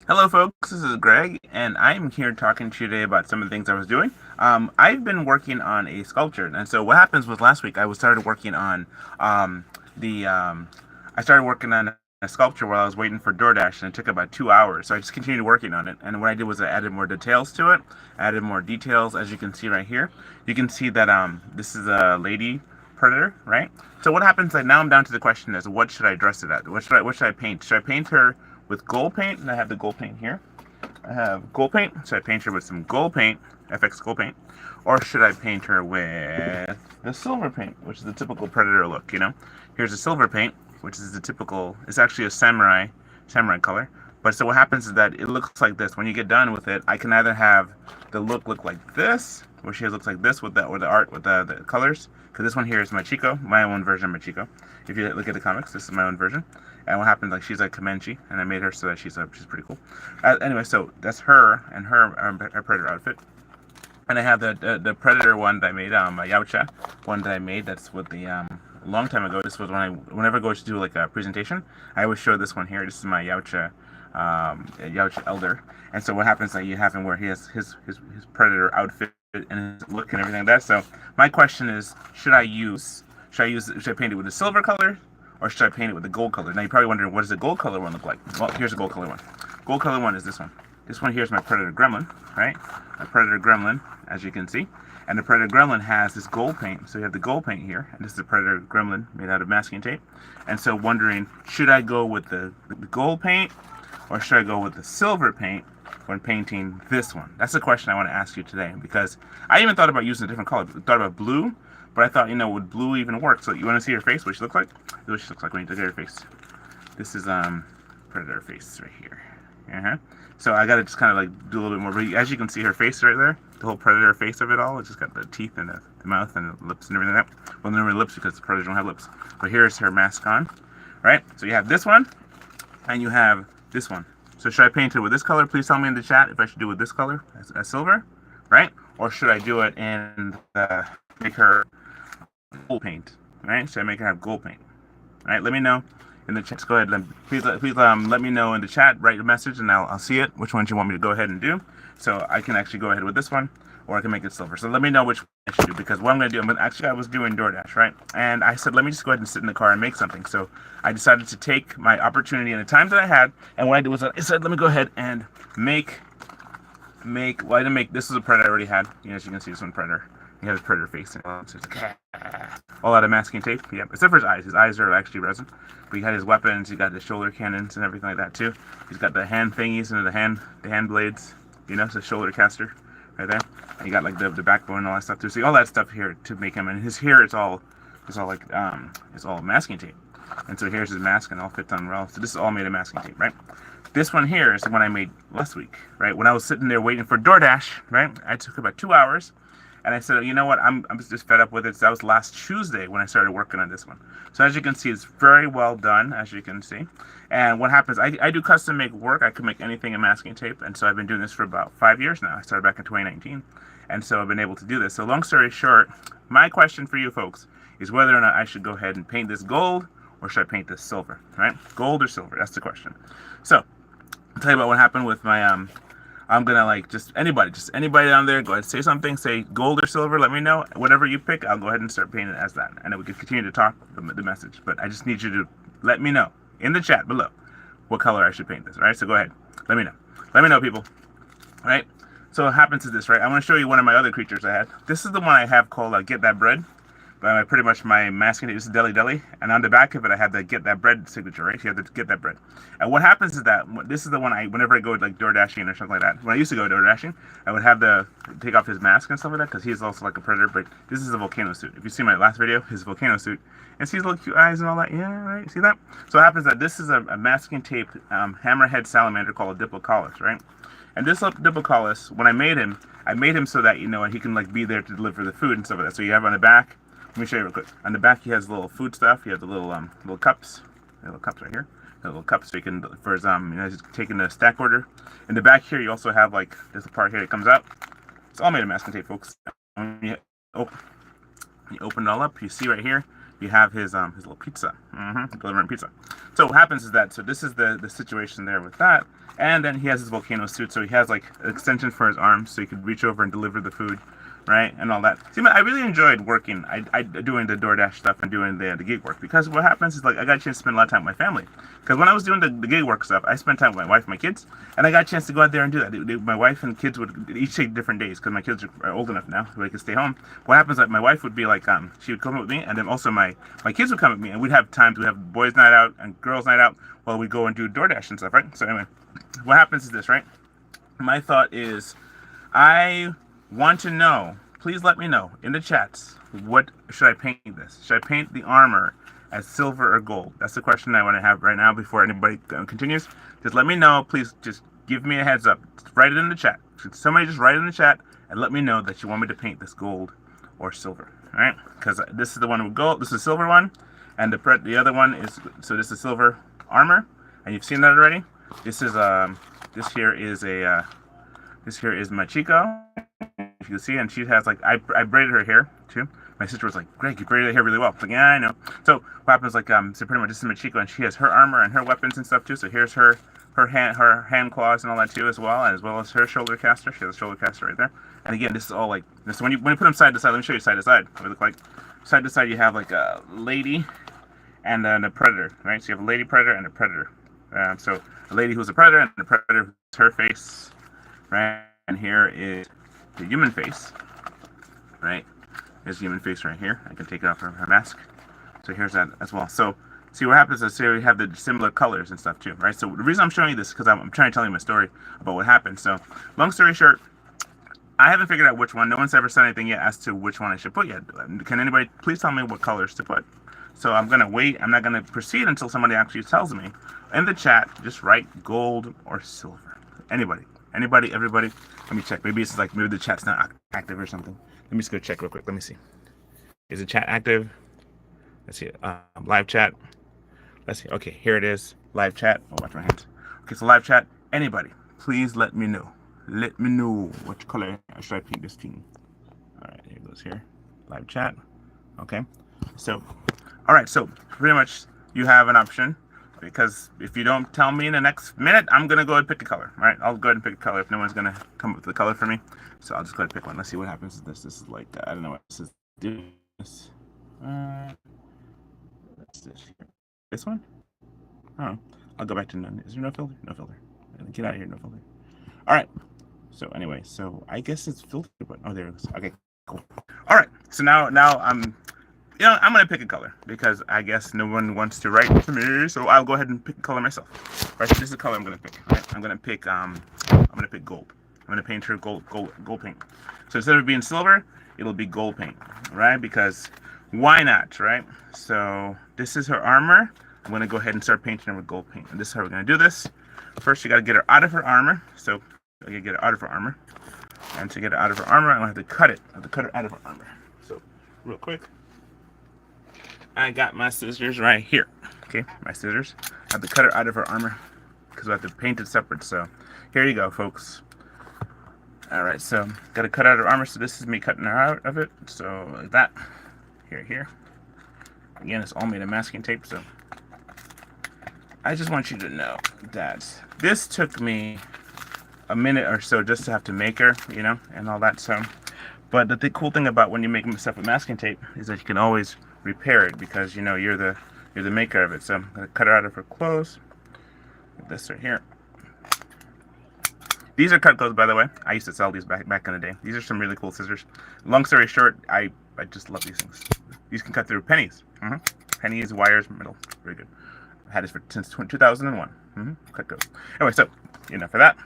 Hello, folks. This is Greg, and I'm here talking to you today about some of the things I was doing. I've been working on a sculpture, and so what happens was last week I was started working on the I started working on a sculpture while I was waiting for DoorDash, and it took about 2 hours. So I just continued working on it, and what I did was I added more details to it, added more details, as you can see right here. You can see that this is a lady predator, right? So what happens? Like now I'm down to the question is what should I dress it at? What should I paint? Should I paint her with gold paint? And I have the gold paint here. I have gold paint. Should I paint her with some gold paint, FX gold paint, or should I paint her with the silver paint, which is the typical predator look? Here's a silver paint, which is the typical. It's actually a samurai color. But so what happens is that it looks like this. When you get done with it, I can either have the look like this, where she looks like this with the art with the colors. Because this one here is Machiko, my own version of Machiko. If you look at the comics, this is my own version. And what happened, like she's like Comanche, and I made her so that she's pretty cool. Anyway, so that's her and her predator outfit. And I have the predator one that I made, a Yautja one that I made. That's with the a long time ago. This was whenever I go to do like a presentation, I always show this one here. This is my Yautja elder. And so what happens is that you have him where he has his predator outfit and his look and everything like that. So my question is, should I paint it with a silver color, or should I paint it with the gold color? Now you're probably wondering, what does the gold color one look like? Well, here's the gold color one. Gold color one is this one. This one here is my predator gremlin, right? My predator gremlin, as you can see. And the predator gremlin has this gold paint. So you have the gold paint here, and this is the predator gremlin made out of masking tape. And so wondering, should I go with the gold paint, or should I go with the silver paint when painting this one? That's the question I want to ask you today, because I even thought about using a different color. I thought about blue, but I thought, would blue even work? So you want to see her face, what she looks like? This is what she looks like when you look at her face. This is predator face right here. So I gotta just kind of like do a little bit more. But as you can see, her face right there, the whole predator face of it all, it's just got the teeth and the mouth and the lips and everything like that. Well, never lips because the predators don't have lips. But here's her mask on, right? So you have this one, and you have this one. So should I paint it with this color? Please tell me in the chat if I should do it with this color as silver, right? Or should I do it in make her gold paint, right? Should I make her have gold paint? All right, let me know in the chat. Go ahead, please let me know in the chat. Write a message, and I'll see it. Which ones you want me to go ahead and do, so I can actually go ahead with this one, or I can make it silver. So let me know which one I should do, because what I'm going to do, I was doing DoorDash, right? And I said, let me just go ahead and sit in the car and make something. So I decided to take my opportunity and the time that I had, and what I did was I said, let me go ahead and make. Well, I didn't make. This is a predator I already had. As you can see, this one predator. He has his predator face. So it's like, all out of masking tape. Yep. Except for his eyes. His eyes are actually resin. But he had his weapons. He got the shoulder cannons and everything like that too. He's got the hand thingies and the hand blades. So shoulder caster right there. And he got like the backbone and all that stuff too. See all that stuff here to make him. And his hair, it's all masking tape. And so here's his mask, and all fits on well. So this is all made of masking tape, right? This one here is the one I made last week, right? When I was sitting there waiting for DoorDash, right? I took about 2 hours. And I said, you know what, I'm just fed up with it. So that was last Tuesday when I started working on this one. So as you can see, it's very well done, as you can see. And what happens, I do custom make work. I can make anything in masking tape. And so I've been doing this for about 5 years now. I started back in 2019. And so I've been able to do this. So long story short, my question for you folks is whether or not I should go ahead and paint this gold, or should I paint this silver, right? Gold or silver, that's the question. So I'll tell you about what happened with my I'm gonna like just anybody down there, go ahead and say something, say gold or silver, let me know. Whatever you pick, I'll go ahead and start painting it as that. And then we can continue to talk the message. But I just need you to let me know in the chat below what color I should paint this. All right, so go ahead. Let me know. Let me know, people. All right. So what happens is this, right? I want to show you one of my other creatures I had. This is the one I have called Get That Bread. Pretty much my masking tape is Deli Deli, and on the back of it I have the Get That Bread signature, right? You have to Get That Bread. And what happens is that this is the one whenever I go like door dashing or something like that. When I used to go door dashing, I would have take off his mask and stuff like that, because he's also like a predator. But this is a volcano suit. If you see my last video, his volcano suit, and see his little cute eyes and all that. Yeah, right. See that? So it happens that this is a masking tape hammerhead salamander called a Diplocaulus, right? And this Diplocaulus, when I made him so that he can like be there to deliver the food and stuff like that. So you have on the back. Let me show you real quick. On the back, he has little food stuff. He has the little cups. Little cups right here. The little cups so he can for his he's taking the stack order. In the back here, you also have like this part here that comes out. It's all made of masking tape, folks. When you open it all up, you see right here. you have his little pizza, delivering pizza. So what happens is that, so this is the situation there with that, and then he has his volcano suit, so he has like an extension for his arms, so he could reach over and deliver the food, right, and all that. See, I really enjoyed working, I doing the DoorDash stuff and doing the gig work, because what happens is, like, I got a chance to spend a lot of time with my family. Because when I was doing the gig work stuff, I spent time with my wife and my kids, and I got a chance to go out there and do that. My wife and kids would each take different days, because my kids are old enough now, so they can stay home. What happens is that my wife would be like, she would come with me, and then also my kids would come with me, and we'd have times, we'd have boys' night out and girls' night out, while we go and do DoorDash and stuff, right? So anyway, what happens is this, right? My thought is, I want to know, please let me know in the chats, what should I paint this? Should I paint the armor as silver or gold? That's the question I want to have right now before anybody continues. Just let me know, please. Just give me a heads up. Just write it in the chat. Should somebody just write it in the chat and let me know that you want me to paint this gold or silver? All right, because this is the one with gold. This is the silver one, and the other one is, so this is silver armor, and you've seen that already. This is this here is my Chico. If you can see, and she has, like, I braided her hair too. My sister was like, Greg, you braided her hair really well. I was like, yeah, I know. So what happens, like, so pretty much this is Machiko, and she has her armor and her weapons and stuff too. So here's her hand claws and all that too, as well as her shoulder caster. She has a shoulder caster right there. And again, this is all like this. When you put them side to side, let me show you side to side. What they look like. Side to side, you have like a lady and then a predator, right? So you have a lady predator and a predator. So a lady who's a predator and a predator who's her face, right? And here is the human face, right? There's the human face right here. I can take it off her mask. So here's that as well. So see what happens is, here we have the similar colors and stuff too, right? So the reason I'm showing you this is because I'm trying to tell you my story about what happened. So long story short, I haven't figured out which one. No one's ever said anything yet as to which one I should put yet. Can anybody please tell me what colors to put? So I'm going to wait. I'm not going to proceed until somebody actually tells me. In the chat, just write gold or silver. Anybody, everybody. Let me check. Maybe it's like, maybe the chat's not active or something. Let me just go check real quick. Let me see. Is the chat active? Let's see. Live chat. Let's see. Okay, here it is. Live chat. Oh, watch my hands. Okay, so live chat. Anybody, please let me know. Let me know what color should I paint this team. All right, here it goes here. Live chat. Okay. So, all right. So pretty much you have an option, because if you don't tell me in the next minute, I'm going to go ahead and pick a color. All right, I'll go ahead and pick a color if no one's going to come up with a color for me. So I'll just go ahead and pick one. Let's see what happens with this. This is like, I don't know what this is. This. What's this here? This one? Oh, I'll go back to none. Is there no filter? No filter. Get out of here, no filter. All right. So anyway, so I guess it's filtered, but oh, there it is. Okay, cool. All right. So now I'm gonna pick a color, because I guess no one wants to write to me, so I'll go ahead and pick a color myself. All right, so this is the color I'm gonna pick. All right, I'm gonna pick gold. I'm gonna paint her gold paint. So instead of being silver, it'll be gold paint, right? Because why not, right? So this is her armor. I'm gonna go ahead and start painting her with gold paint, and this is how we're gonna do this. First, you gotta get her out of her armor. So I gotta get her out of her armor, and to get her out of her armor, I'm gonna have to cut it. I have to cut her out of her armor. So real quick. I got my scissors right here. Okay, my scissors. I have to cut her out of her armor because I have to paint it separate. So here you go, folks. All right, so got to cut out her armor. So this is me cutting her out of it. So like that. Here. Again, it's all made of masking tape. So I just want you to know that this took me a minute or so just to have to make her, and all that. So, but the cool thing about when you make stuff with masking tape is that you can always repair it, because you're the maker of it. So I'm gonna cut her out of her clothes. Like this right here. These are cut clothes, by the way. I used to sell these back in the day. These are some really cool scissors. Long story short, I just love these things. These can cut through pennies. Pennies, wires, metal. Very good. I've had this since 2001. Cut goes. Anyway, so enough for that.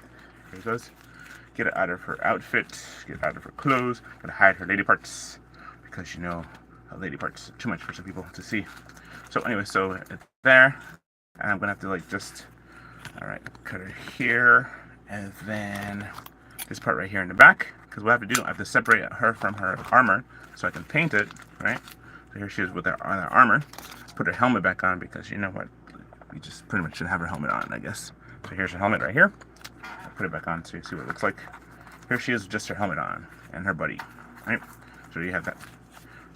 Here it goes. Get it out of her outfit. Get it out of her clothes. I'm gonna hide her lady parts, because lady parts too much for some people to see. So anyway, so it's there, and I'm gonna have to all right, cut her here, and then this part right here in the back, because what I have to do, I have to separate her from her armor so I can paint it, right? So here she is with her armor. Put her helmet back on, because you know what, you just pretty much should have her helmet on, I guess. So here's her helmet right here. I'll put it back on so you see what it looks like. Here she is with just her helmet on and her buddy, right? So you have that.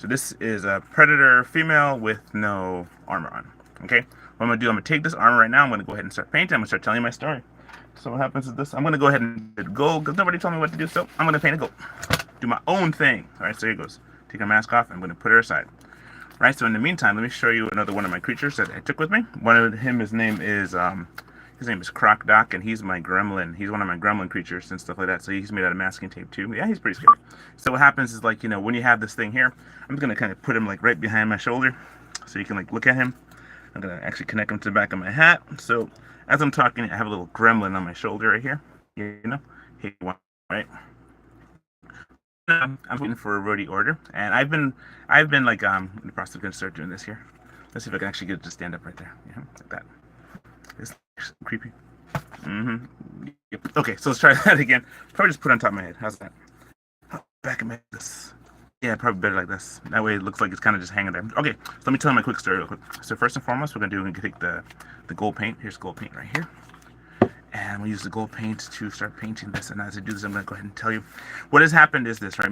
So this is a predator female with no armor on. Okay, what I'm gonna do, I'm gonna take this armor right now. I'm gonna go ahead and start painting. I'm gonna start telling you my story. So what happens is this: I'm gonna go ahead and hit gold because nobody told me what to do. So I'm gonna paint it gold. Do my own thing. All right, so here goes. Take my mask off. I'm gonna put her aside. Right. So in the meantime, let me show you another one of my creatures that I took with me. One of him, his name is Croc Doc, and he's my gremlin. He's one of my gremlin creatures and stuff like that. So he's made out of masking tape too. Yeah, he's pretty scary. So what happens is, like, when you have this thing here, I'm just gonna kind of put him like right behind my shoulder, so you can like look at him. I'm gonna actually connect him to the back of my hat. So as I'm talking, I have a little gremlin on my shoulder right here. Hey, right. I'm waiting for a Roadie order, and I've been like in the process of gonna start doing this here. Let's see if I can actually get it to stand up right there. Yeah, like that. It's creepy. Yep. Okay, so let's try that again. Probably just put it on top of my head. How's that? Back of my head. This. Yeah, probably better like this. That way it looks like it's kind of just hanging there. Okay, so let me tell you my quick story real quick. So first and foremost, we're gonna take the gold paint. Here's gold paint right here. And we use the gold paint to start painting this. And as I do this, I'm going to go ahead and tell you what has happened is this, right?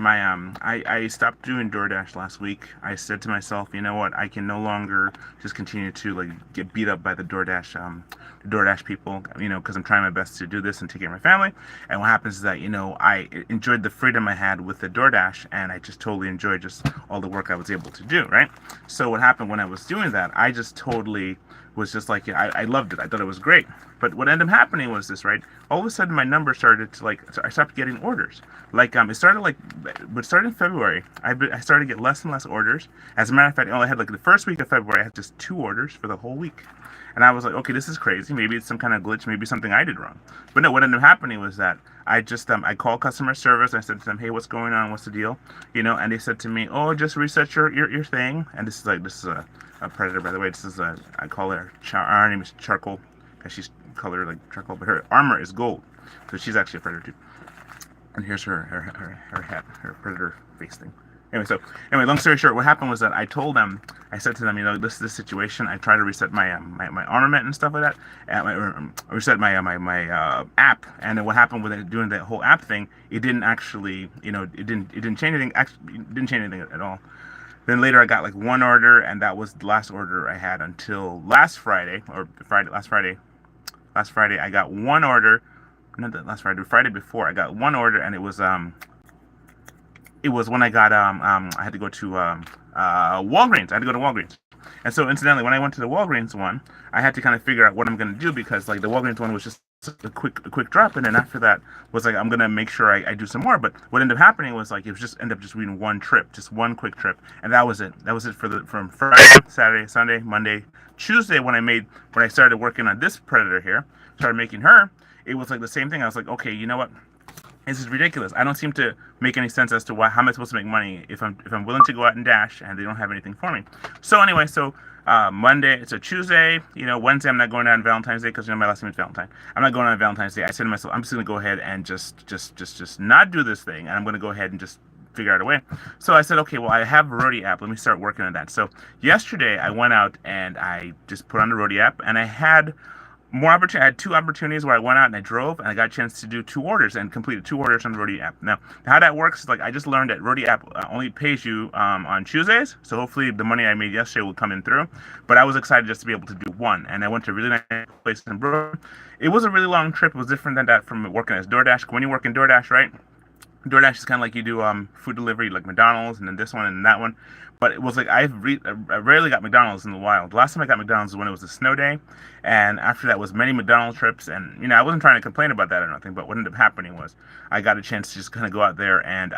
I stopped doing DoorDash last week. I said to myself, you know what? I can no longer just continue to like get beat up by the DoorDash people, because I'm trying my best to do this and take care of my family. And what happens is that, I enjoyed the freedom I had with the DoorDash, and I just totally enjoyed just all the work I was able to do, right? So what happened when I was doing that, I just totally was just like, I loved it. I thought it was great. But what ended up happening was this, right? All of a sudden, my number started to I started getting orders. It started in February. I started to get less and less orders. As a matter of fact, I only had the first week of February, I had just 2 orders for the whole week. And I was like, okay, this is crazy. Maybe it's some kind of glitch. Maybe something I did wrong. But no, what ended up happening was that I just I called customer service. And I said to them, hey, what's going on? What's the deal? And they said to me, oh, just reset your thing. And this is a predator, by the way. This is I call her her name is Charcoal, because she's colored like charcoal, but her armor is gold, so she's actually a predator too. And here's her hat, her predator face thing. Anyway, long story short, what happened was that I said to them, this situation. I tried to reset my my armament and stuff like that, and reset my app. And then what happened with doing the whole app thing? It didn't actually, it didn't change anything. Actually, it didn't change anything at all. Then later I got like 1 order, and that was the last order I had until last Friday. Last Friday I got 1 order. Not that last Friday, the Friday before I got 1 order, and it was when I got I had to go to Walgreens. I had to go to Walgreens. And so incidentally, when I went to the Walgreens one, I had to kind of figure out what I'm going to do, because like the Walgreens one was just a quick drop, and then after that was like I'm gonna make sure I do some more. But what ended up happening was like it was just ended up just being 1 trip, just 1 quick trip, and that was it. That was it from Friday, Saturday, Sunday, Monday, Tuesday when I started working on this predator here, started making her. It was like the same thing. I was like, okay, you know what? This is ridiculous. I don't seem to make any sense as to how am I supposed to make money if I'm willing to go out and dash and they don't have anything for me. So anyway, Monday, so Tuesday, Wednesday I'm not going out on Valentine's Day because my last name is Valentine. I'm not going out on Valentine's Day. I said to myself, I'm just gonna go ahead and just not do this thing, and I'm gonna go ahead and just figure out a way. So I said, okay, well, I have a Roadie app. Let me start working on that. So yesterday I went out and I just put on the Roadie app, and I had more opportunity. I had 2 opportunities where I went out and I drove, and I got a chance to do 2 orders and completed 2 orders on the Roadie app. Now, how that works is like I just learned that Roadie app only pays you on Tuesdays, so hopefully the money I made yesterday will come in through. But I was excited just to be able to do 1, and I went to a really nice place in Brooklyn. It was a really long trip. It was different than that from working as DoorDash. When you work in DoorDash, right? DoorDash is kind of like you do food delivery, like McDonald's, and then this one and that one. But it was like I rarely got McDonald's in a while. The last time I got McDonald's was when it was a snow day, and after that was many McDonald's trips. And I wasn't trying to complain about that or nothing. But what ended up happening was I got a chance to just kind of go out there and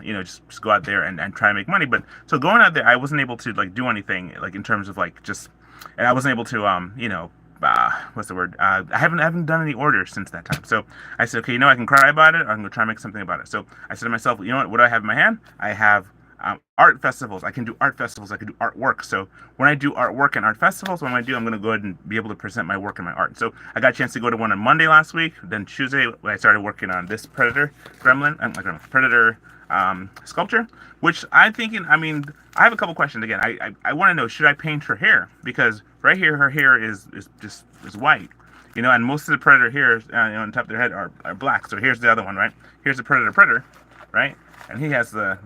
just go out there and try to make money. But so going out there, I wasn't able to like do anything like in terms of like and I wasn't able to what's the word? I haven't done any orders since that time. So I said, okay, I can cry about it, or I'm gonna try to make something about it. So I said to myself, you know what do I have in my hand? I have art festivals. I can do art festivals. I can do artwork. So when I do artwork and art festivals, what I'm going to go ahead and be able to present my work and my art. So I got a chance to go to one on Monday last week. Then Tuesday, when I started working on this predator predator sculpture, which I'm thinking, I have a couple questions. Again, I want to know, should I paint her hair? Because right here, her hair is white. And most of the predator hairs on top of their head are black. So here's the other one, right? Here's the predator. right? And he has the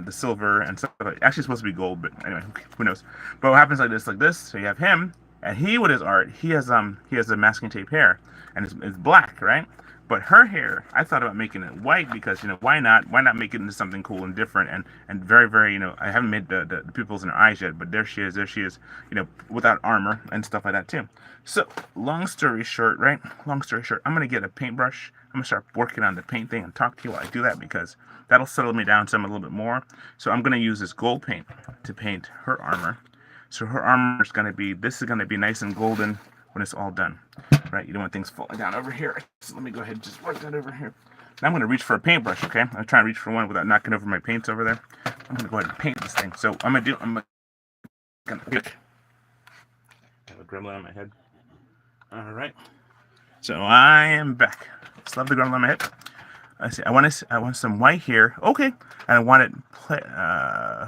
silver and stuff. Actually, it's supposed to be gold, but anyway, who knows? But what happens like this. So you have him, and he with his art, he has the masking tape hair, and it's black, right? But her hair, I thought about making it white because why not? Why not make it into something cool and different and very very I haven't made the pupils in her eyes yet, but there she is, without armor and stuff like that too. So long story short, right? Long story short, I'm gonna get a paintbrush. I'm gonna start working on the paint thing and talk to you while I do that because that'll settle me down some a little bit more. So I'm gonna use this gold paint to paint her armor. So her armor is gonna be nice and golden when it's all done, right? You don't want things falling down over here. So let me go ahead and just work that over here. Now I'm going to reach for a paintbrush, okay? I'm trying to reach for one without knocking over my paints over there. I'm going to go ahead and paint this thing. So I'm going to pick. I have a gremlin on my head. All right. So I am back. Just love the gremlin on my head. I see. I want some white here. Okay. And I want it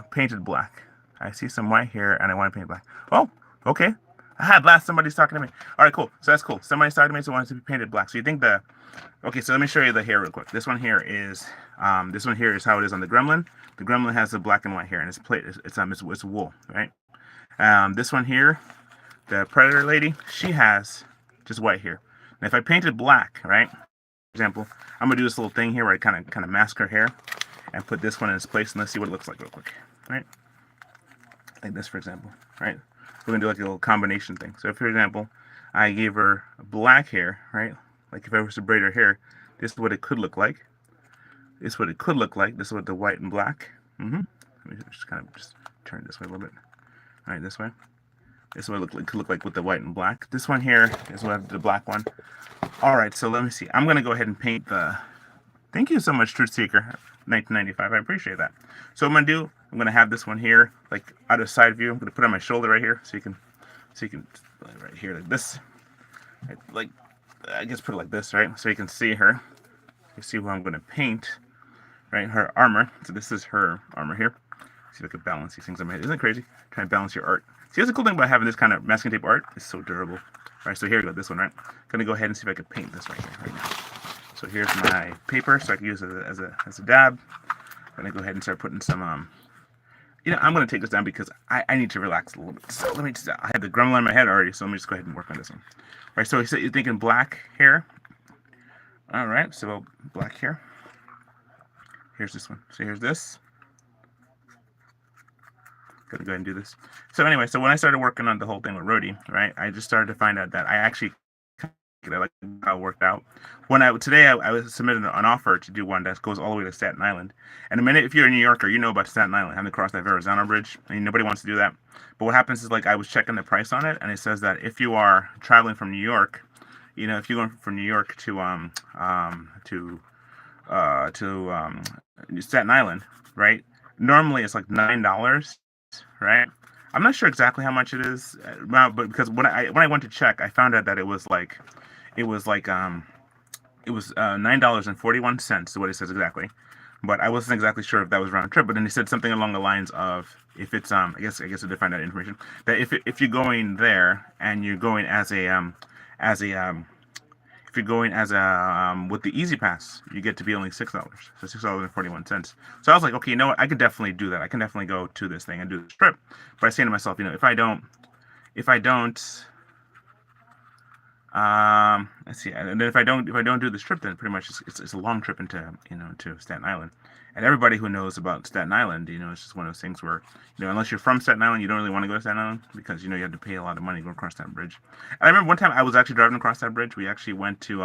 painted black. I see some white here, and I want it painted black. Oh, okay. At last, somebody's talking to me. All right, cool. So that's cool. Somebody's talking to me, so wants to be painted black. So you think okay? So let me show you the hair real quick. This one here is how it is on the gremlin. The gremlin has the black and white hair, and it's wool, right? This one here, the predator lady, she has just white hair. Now if I painted black, right? For example, I'm gonna do this little thing here where I kind of mask her hair and put this one in its place, and let's see what it looks like real quick, right? Like this, for example, right? We're gonna do like a little combination thing. So if, for example, I gave her black hair, right? Like if I was to braid her hair, this is what it could look like. This is what it could look like. This is what the white and black. Let me just kind of just turn it this way a little bit. All right, this way. This is what it could look like with the white and black. This one here is what I have the black one. All right, so let me see. I'm gonna go ahead and paint the. Thank you so much, Truth Seeker, 1995. I appreciate that. So what I'm gonna do, I'm gonna have this one here, like out of side view. I'm gonna put it on my shoulder right here, so you can, right here like this, like I guess put it like this, right? So you can see her. You see who I'm gonna paint, right? Her armor. So this is her armor here. See if I can balance these things on my head. Isn't it crazy? Trying to balance your art. See, that's the cool thing about having this kind of masking tape art. It's so durable. All right, so here we go. This one, right? Gonna go ahead and see if I can paint this right here, right now. So here's my paper, so I can use it as a dab. I'm gonna go ahead and start putting some. I'm gonna take this down because I need to relax a little bit. So let me just. I had the gremlin on my head already, so let me just go ahead and work on this one. All right, so you're thinking black hair. All right, so black hair. Here's this one. So here's this. Gonna go ahead and do this. So anyway, so when I started working on the whole thing with Roadie, right, I just started to find out that I actually like how it worked out. Today I was submitted an offer to do one that goes all the way to Staten Island. And a minute, if you're a New Yorker, you know about Staten Island, having to cross that Verrazano Bridge. I mean, nobody wants to do that. But what happens is, like, I was checking the price on it, and it says that if you are traveling from New York, if you're going from New York to Staten Island, right? Normally it's like $9, right? I'm not sure exactly how much it is, but because when I went to check, I found out that it was $9.41 is what it says exactly. But I wasn't exactly sure if that was round trip. But then he said something along the lines of, if it's I guess I did find that information, that if you're going there and you're going as a if you're going as a with the Easy Pass, you get to be only $6, so $6.41. So I was like, okay, you know what? I could definitely do that. I can definitely go to this thing and do this trip. But I say to myself, if I don't, let's see, and then if I don't do this trip, then pretty much it's a long trip into to Staten Island. And everybody who knows about Staten Island, it's just one of those things where unless you're from Staten Island, you don't really want to go to Staten Island because you have to pay a lot of money to go across that bridge. And I remember one time I was actually driving across that bridge. We actually went to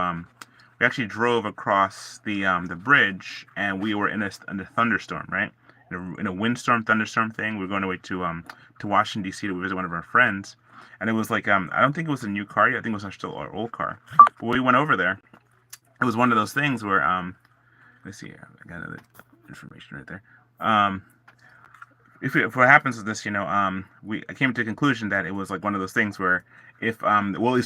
we actually drove across the bridge, and we were in a thunderstorm, right? In a windstorm, thunderstorm thing. We were going away to Washington D.C. to visit one of our friends. And it was like, I don't think it was a new car yet. I think it was still our old car. But when we went over there, it was one of those things where, let's see, I got another information right there. If what happens is this, I came to the conclusion that it was like one of those things where if, the wind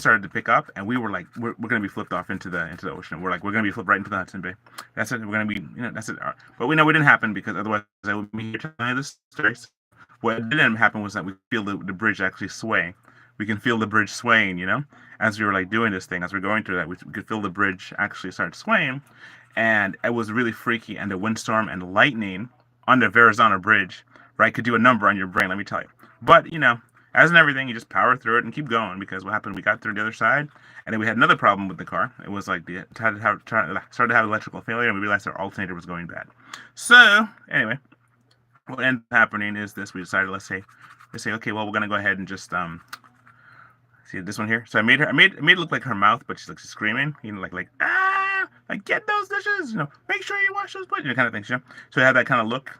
started to pick up, and we were like, we're going to be flipped off into the ocean. We're going to be flipped right into the Hudson Bay. That's it. We're going to be, that's it. But we know it didn't happen because otherwise I would be here telling you this story. What didn't happen was that we feel the bridge actually sway we can feel the bridge swaying, as we were like doing this thing, as we're going through that, we could feel the bridge actually start swaying, and it was really freaky. And the windstorm and the lightning on the Verrazano Bridge, right, could do a number on your brain, let me tell you. But as in everything, you just power through it and keep going, because what happened? We got through the other side, and then we had another problem with the car. It was like started to have electrical failure, and we realized our alternator was going bad. So anyway, what ended up happening is this: we decided, let's say, okay, well, we're gonna go ahead and just see this one here. So I made it look like her mouth, but she's like, she's screaming, like ah, like get those dishes, make sure you wash those plates, kind of things, So I had that kind of look,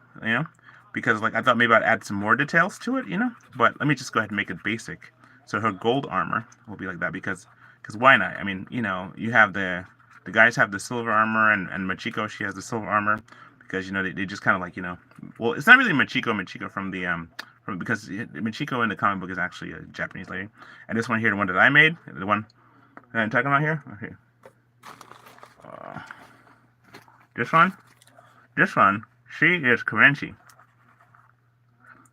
because like I thought maybe I'd add some more details to it, But let me just go ahead and make it basic. So her gold armor will be like that, because why not? I mean, you have the guys have the silver armor, and Machiko, she has the silver armor, because they just kind of like, well, it's not really Machiko from the because Machiko in the comic book is actually a Japanese lady, and this one here, the one that I made, the one that I'm talking about here, okay. Uh, this one, she is Comanche.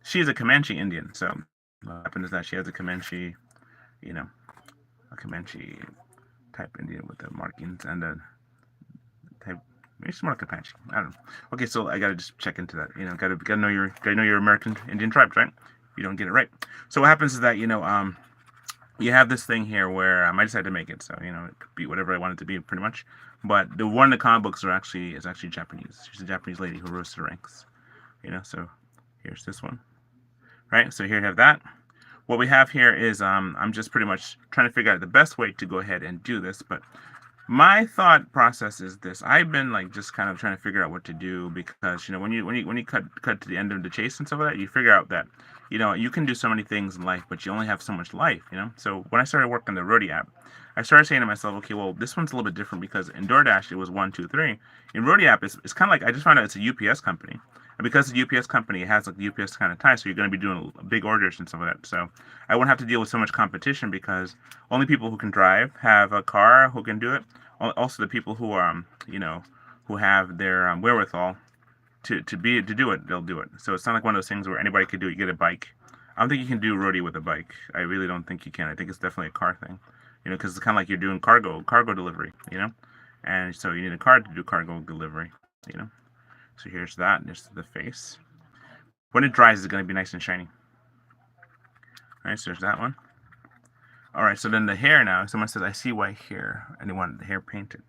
She's a Comanche Indian. So what happened is that she has a Comanche, a Comanche type Indian with the markings and the type. Maybe it's more like Apache. I don't know. Okay, so I gotta just check into that. Gotta know your American Indian tribes, right? You don't get it right. So what happens is that you have this thing here where I decided to make it, so it could be whatever I want it to be, pretty much. But the one in the comic books is actually Japanese. She's a Japanese lady who rose to the ranks. So here's this one, right? So here you have that. What we have here is I'm just pretty much trying to figure out the best way to go ahead and do this, but my thought process is this: I've been like just kind of trying to figure out what to do, because when you cut to the end of the chase and stuff like that, you figure out that you can do so many things in life, but you only have so much life. So when I started working the Roadie app, I started saying to myself, okay, well, this one's a little bit different, because in DoorDash it was 1, 2, 3. In Roadie app, it's kind of like, I just found out it's a UPS company. And because the UPS company has like the UPS kind of tie, so you're going to be doing big orders and stuff like that. So I won't have to deal with so much competition, because only people who can drive have a car who can do it. Also, the people who who have their wherewithal to do it, they'll do it. So it's not like one of those things where anybody could do it. You get a bike. I don't think you can do Roadie with a bike. I really don't think you can. I think it's definitely a car thing. Because it's kind of like you're doing cargo delivery. And so you need a car to do cargo delivery. So here's that. Here's the face. When it dries, it's going to be nice and shiny. All right, so there's that one. All right, so then the hair now. Someone says, I see white hair, and they want the hair painted.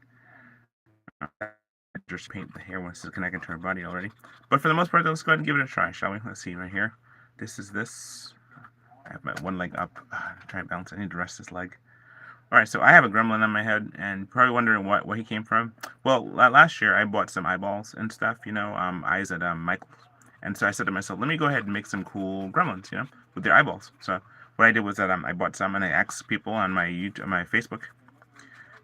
Just paint the hair once it's connected to our body already. But for the most part, let's go ahead and give it a try, shall we? Let's see right here. This is this. I have my one leg up. Try and balance. I need to rest this leg. All right, so I have a gremlin on my head, and probably wondering where he came from. Well, last year I bought some eyeballs and stuff, eyes at Michael's. And so I said to myself, let me go ahead and make some cool gremlins, with their eyeballs. So what I did was that I bought some, and I asked people on my YouTube, my Facebook,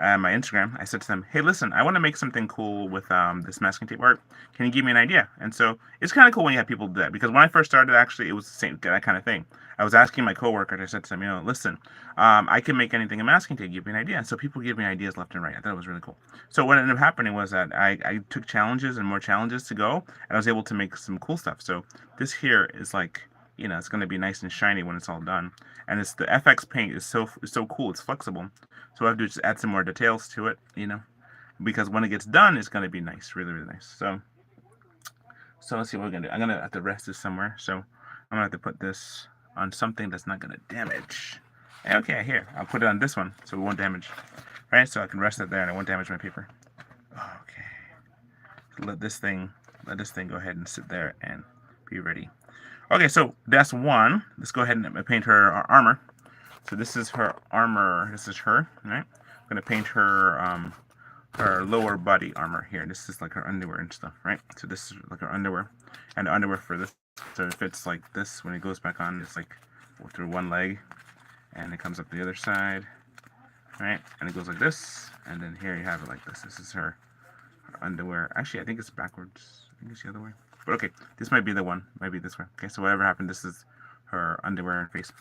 my Instagram. I said to them, hey, listen, I want to make something cool with this masking tape art. Can you give me an idea? And so it's kind of cool when you have people do that, because when I first started, actually, it was the same, that kind of thing. I was asking my coworkers, I said to them, listen, I can make anything in masking tape. Give me an idea. And so people give me ideas left and right. I thought it was really cool. So what ended up happening was that I took challenges and more challenges to go, and I was able to make some cool stuff. So this here is like, it's going to be nice and shiny when it's all done. And it's the FX paint is so cool. It's flexible. So I have to just add some more details to it, because when it gets done, it's going to be nice, really, really nice. So let's see what we're going to do. I'm going to have to rest this somewhere. So I'm going to have to put this on something that's not going to damage. Okay, here. I'll put it on this one so it won't damage. Right? So I can rest it there and it won't damage my paper. Okay. So let this thing go ahead and sit there and be ready. Okay, so that's one. Let's go ahead and paint her armor. So this is her armor. This is her, right? I'm going to paint her her lower body armor here. This is like her underwear and stuff, right? So this is like her underwear. And the underwear for this, so it fits like this. When it goes back on, it's like through one leg. And it comes up the other side, right? And it goes like this. And then here you have it like this. This is her underwear. Actually, I think it's backwards. I think it's the other way. But okay, this might be the one. Might be this one. Okay, so whatever happened, this is her underwear and face.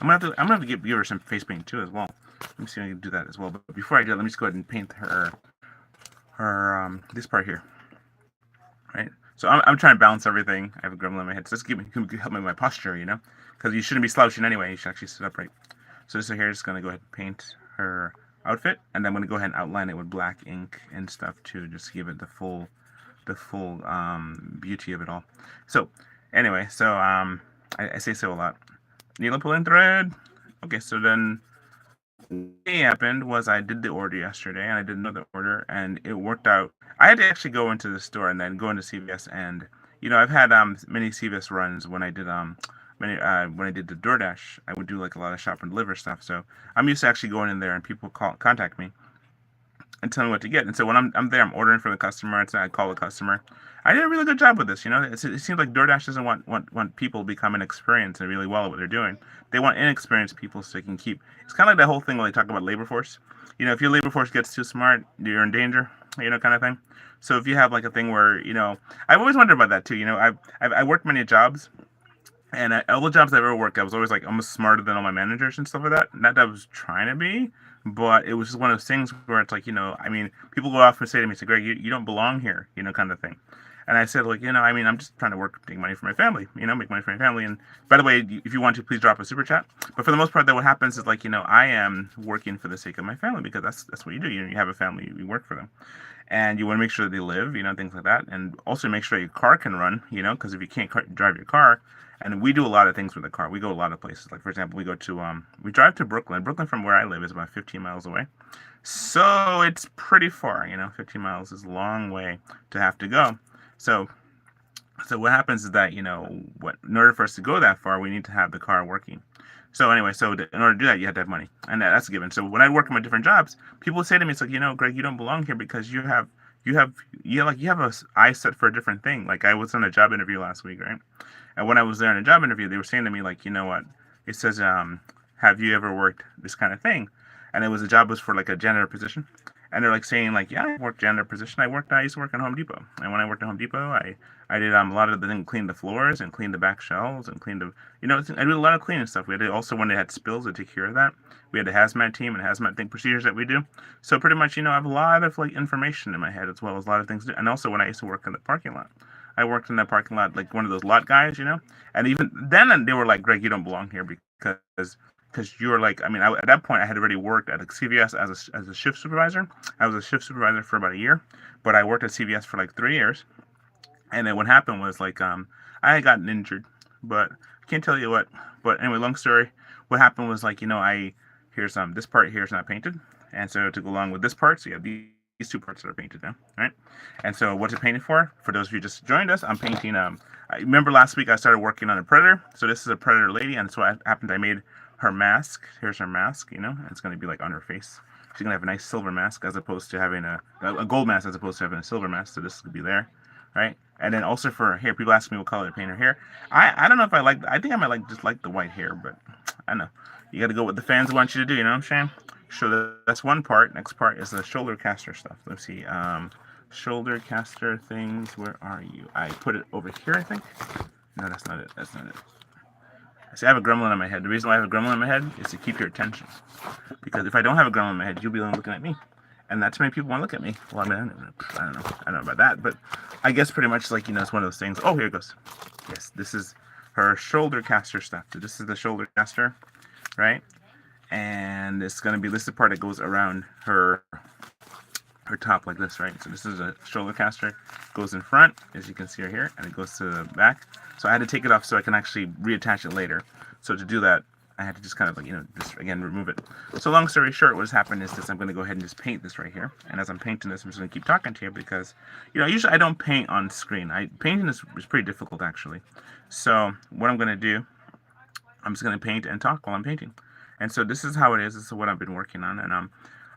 I'm gonna have to give her some face paint too as well. Let me see if I can do that as well. But before I do that, let me just go ahead and paint her this part here. Right. So I'm trying to balance everything. I have a gremlin in my head. So this help me with my posture, because you shouldn't be slouching anyway. You should actually sit upright. So this right here is going to go ahead and paint her outfit, and I'm going to go ahead and outline it with black ink and stuff too, just to give it the full beauty of it all. So anyway, so I say so a lot. Needle pulling thread. Okay, so then what happened was I did the order yesterday, and I did another order, and it worked out. I had to actually go into the store and then go into CVS, and I've had many CVS runs when I did the DoorDash. I would do like a lot of shop and deliver stuff, so I'm used to actually going in there and people contact me and tell me what to get. And so when I'm there, I'm ordering for the customer. And so I call the customer. I did a really good job with this. It seems like DoorDash doesn't want people to become inexperienced and really well at what they're doing. They want inexperienced people so they can keep. It's kind of like that whole thing when they talk about labor force. If your labor force gets too smart, you're in danger. Kind of thing. So if you have like a thing where I've always wondered about that too. I worked many jobs, and all the jobs I ever worked, I was always like almost smarter than all my managers and stuff like that. Not that I was trying to be, but it was just one of those things where it's like, I mean, people go off and say to me, say, Greg, you don't belong here, kind of thing. And I said, like, I mean, I'm just trying to work, make money for my family, make money for my family. And by the way, if you want to, please drop a super chat. But for the most part, then what happens is like, I am working for the sake of my family because that's what you do. You have a family, you work for them. And you want to make sure that they live, things like that. And also make sure your car can run, because if you can't drive your car, and we do a lot of things with the car. We go a lot of places. Like, for example, we drive to Brooklyn. Brooklyn from where I live is about 15 miles away. So it's pretty far, 15 miles is a long way to have to go. So what happens is that, in order for us to go that far, we need to have the car working. So anyway, in order to do that, you have to have money. And that's a given. So when I work in my different jobs, people say to me, it's like, Greg, you don't belong here because you have a eye set for a different thing. Like I was on a job interview last week, right? And when I was there in a job interview, they were saying to me, like, you know what? It says, have you ever worked this kind of thing? And the job was for like a janitor position. And they're like saying, like, yeah, I worked janitor position. I used to work at Home Depot. And when I worked at Home Depot, I did a lot of the things, clean the floors and clean the back shelves and clean the, I did a lot of cleaning stuff. We had also, when they had spills, to take care of that. We had a hazmat team and hazmat thing procedures that we do. So pretty much, I have a lot of like information in my head as well as a lot of things to do. And also when I used to work in the parking lot. I worked in that parking lot, like one of those lot guys, and even then they were like, Greg, you don't belong here because you're like, I mean, at that point I had already worked at CVS as a shift supervisor. I was a shift supervisor for about a year, but I worked at CVS for like 3 years. And then what happened was like, I had gotten injured, but I can't tell you what. But anyway, long story. What happened was like, here's this part here is not painted, and so to go along with this part, so you have these two parts that are painted now, right? And so what's it painted for? For those of you who just joined us, I'm painting. I remember last week I started working on a predator. So this is a predator lady, and so what happened, I made her mask. Here's her mask. It's going to be like on her face. She's going to have a nice silver mask as opposed to having a gold mask as opposed to having a silver mask. So this could be there, right? And then also for her hair, people ask me what color to paint her hair. I don't know if I think I might just like the white hair, but I don't know. You got to go what the fans want you to do. You know what I'm saying? So that's one part. Next part is the shoulder caster stuff. Let's see. Shoulder caster things. Where are you? I put it over here, I think. No, that's not it. That's not it. See, I have a gremlin on my head. The reason why I have a gremlin on my head is to keep your attention. Because if I don't have a gremlin on my head, you'll be only looking at me. And not too many people want to look at me. Well, I mean, I don't know. I don't know about that. But I guess pretty much like, it's one of those things. Oh, here it goes. Yes, this is her shoulder caster stuff. So this is the shoulder caster, right? And it's going to be this is the part that goes around her top like this, right? So this is a shoulder caster, goes in front, as you can see right here, and it goes to the back. So I had to take it off so I can actually reattach it later. So to do that, I had to just kind of like, just again, remove it. So long story short, what has happened is this, I'm going to go ahead and just paint this right here. And as I'm painting this, I'm just going to keep talking to you because, usually I don't paint on screen. Painting is pretty difficult actually. So what I'm going to do, I'm just going to paint and talk while I'm painting. And so this is how it is. This is what I've been working on. And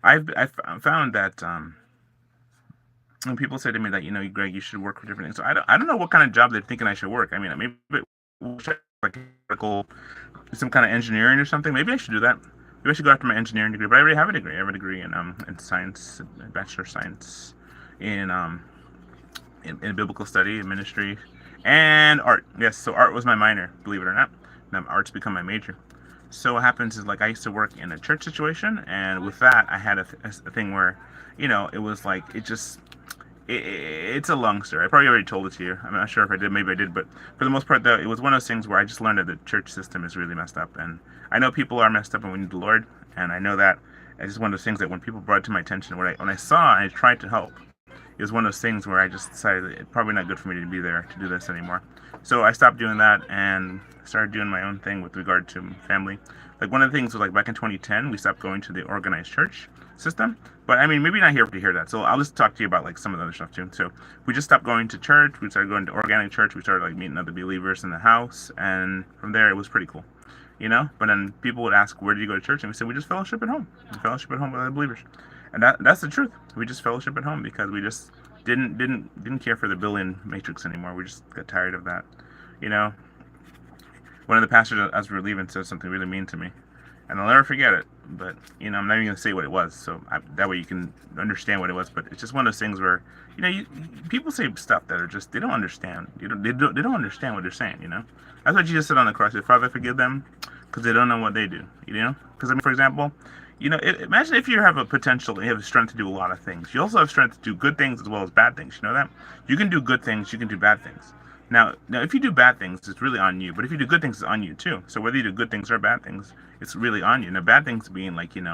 I've found that when people say to me that, Greg, you should work for different things. So I don't know what kind of job they're thinking I should work. I mean, maybe like some kind of engineering or something. Maybe I should do that. Maybe I should go after my engineering degree. But I already have a degree. I have a degree in science, bachelor of science in biblical study, in ministry, and art. Yes, so art was my minor, believe it or not. Now art's become my major. So what happens is like I used to work in a church situation, and with that I had a thing where, it was like it's a long story. I probably already told it to you. I'm not sure if I did. Maybe I did, but for the most part, though, it was one of those things where I just learned that the church system is really messed up, and I know people are messed up, and we need the Lord, and I know that. It's just one of those things that when people brought it to my attention, when I saw and I tried to help, it was one of those things where I just decided that it's probably not good for me to be there to do this anymore. So I stopped doing that and started doing my own thing with regard to family. Like one of the things was like back in 2010, we stopped going to the organized church system. But I mean, maybe not here to hear that. So I'll just talk to you about like some of the other stuff too. So we just stopped going to church. We started going to organic church. We started like meeting other believers in the house, and from there it was pretty cool, you know. But then people would ask, "Where do you go to church?" And we said, "We just fellowship at home. We fellowship at home with other believers." And that's the truth. We just fellowship at home because we just didn't care for the billion matrix anymore. We just got tired of that, you know. One of the pastors as we were leaving said something really mean to me, and I'll never forget it. But you know, I'm not even gonna say what it was, so that way you can understand what it was. But it's just one of those things where you know, people say stuff that are just they don't understand. They don't understand what they're saying. You know, that's what Jesus said on the cross. Father, forgive them, because they don't know what they do. You know, because I mean, for example, you know, imagine if you have a potential, you have strength to do a lot of things. You also have strength to do good things as well as bad things. You know that you can do good things, you can do bad things. Now, if you do bad things, it's really on you. But if you do good things, it's on you too. So whether you do good things or bad things, it's really on you. Now, bad things being like being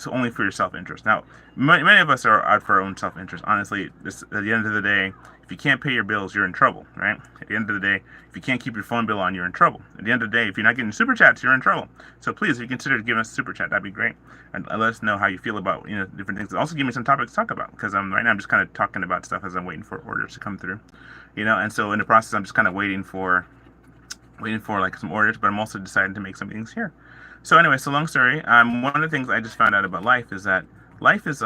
only for your self-interest. Now, many of us are out for our own self-interest. Honestly, at the end of the day, if you can't pay your bills, you're in trouble, right? At the end of the day, if you can't keep your phone bill on, you're in trouble. At the end of the day, if you're not getting super chats, you're in trouble. So please, if you consider giving us a super chat, that'd be great. And let us know how you feel about different things. Also, give me some topics to talk about because right now I'm just kind of talking about stuff as I'm waiting for orders to come through, And so in the process, I'm just kind of waiting for like some orders, but I'm also deciding to make some things here. So anyway, so long story. One of the things I just found out about life is that life is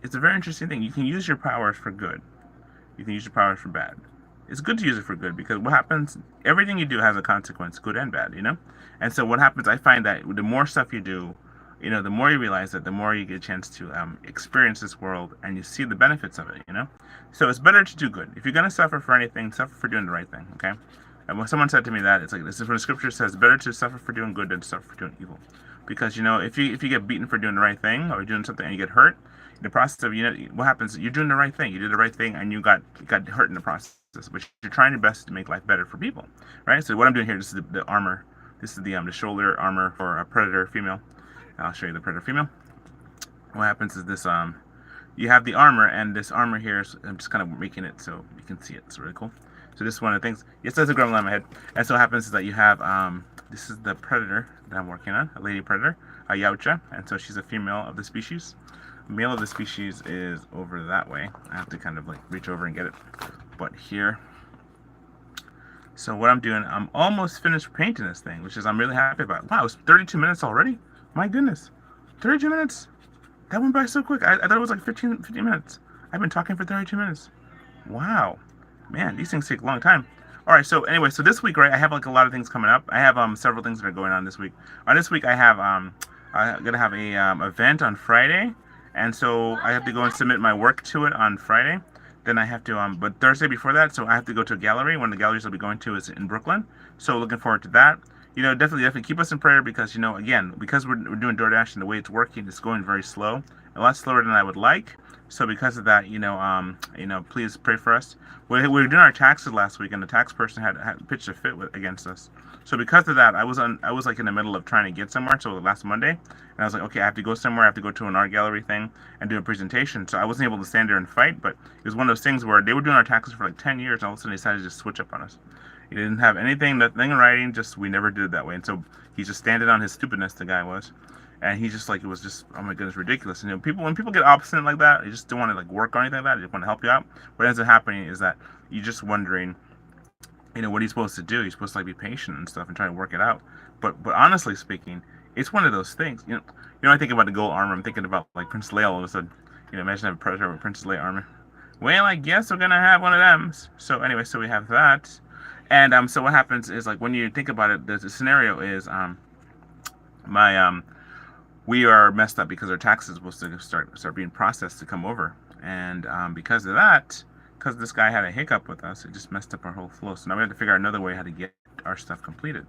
it's a very interesting thing. You can use your powers for good. You can use your powers for bad. It's good to use it for good because what happens, everything you do has a consequence, good and bad. And so what happens, I find that the more stuff you do, the more you realize that the more you get a chance to experience this world and you see the benefits of it. So it's better to do good. If you're going to suffer for anything, suffer for doing the right thing, okay? And when someone said to me that, it's like, this is when the scripture says, better to suffer for doing good than to suffer for doing evil. Because, if you get beaten for doing the right thing or doing something and you get hurt, in the process of, what happens, you're doing the right thing. You did the right thing and you got hurt in the process. But you're trying your best to make life better for people, right? So what I'm doing here, this is the armor. This is the shoulder armor for a predator female. I'll show you the predator female. What happens is this, you have the armor, and this armor here, I'm just kind of making it so you can see it. It's really cool. So this is one of the things. Yes, there's a gremlin on my head. And so what happens is that you have, this is the predator that I'm working on, a lady predator, a Yautja, and so she's a female of the species. Male of the species is over that way. I have to kind of like reach over and get it. But here. So what I'm doing, I'm almost finished painting this thing, which is I'm really happy about. Wow, it's 32 minutes already? My goodness. 32 minutes? That went by so quick. I thought it was like 15 minutes. I've been talking for 32 minutes. Wow. Man, these things take a long time. All right, so anyway, so this week, right, I have like a lot of things coming up. I have several things that are going on this week. This week I have I'm gonna have a event on Friday, and so I have to go and submit my work to it on Friday. Then I have to but Thursday before that, so I have to go to a gallery. One of the galleries I'll be going to is in Brooklyn. So looking forward to that. Definitely keep us in prayer because again, because we're doing DoorDash and the way it's working, it's going very slow, a lot slower than I would like. So because of that, please pray for us. We were doing our taxes last week, and the tax person had pitched a fit against us. So because of that, I was like in the middle of trying to get somewhere. So last Monday, and I was like, okay, I have to go somewhere. I have to go to an art gallery thing and do a presentation. So I wasn't able to stand there and fight. But it was one of those things where they were doing our taxes for like 10 years, and all of a sudden they decided to just switch up on us. He didn't have anything, nothing in writing. Just we never did it that way. And so he's just standing on his stupidness. The guy was. And he just like, it was just, oh my goodness, ridiculous. And when people get obstinate like that, they just don't want to like work or anything like that. They just want to help you out. What ends up happening is that you're just wondering, what are you supposed to do? You're supposed to like be patient and stuff and try to work it out. But honestly speaking, it's one of those things. I think about the gold armor. I'm thinking about like Princess Leia all of a sudden. Imagine having a predator with Princess Leia armor. Well, I guess we're gonna have one of them. So anyway, so we have that. And so what happens is like when you think about it, the scenario is we are messed up because our taxes were supposed to start being processed to come over, and because of that, because this guy had a hiccup with us, it just messed up our whole flow. So now we have to figure out another way how to get our stuff completed.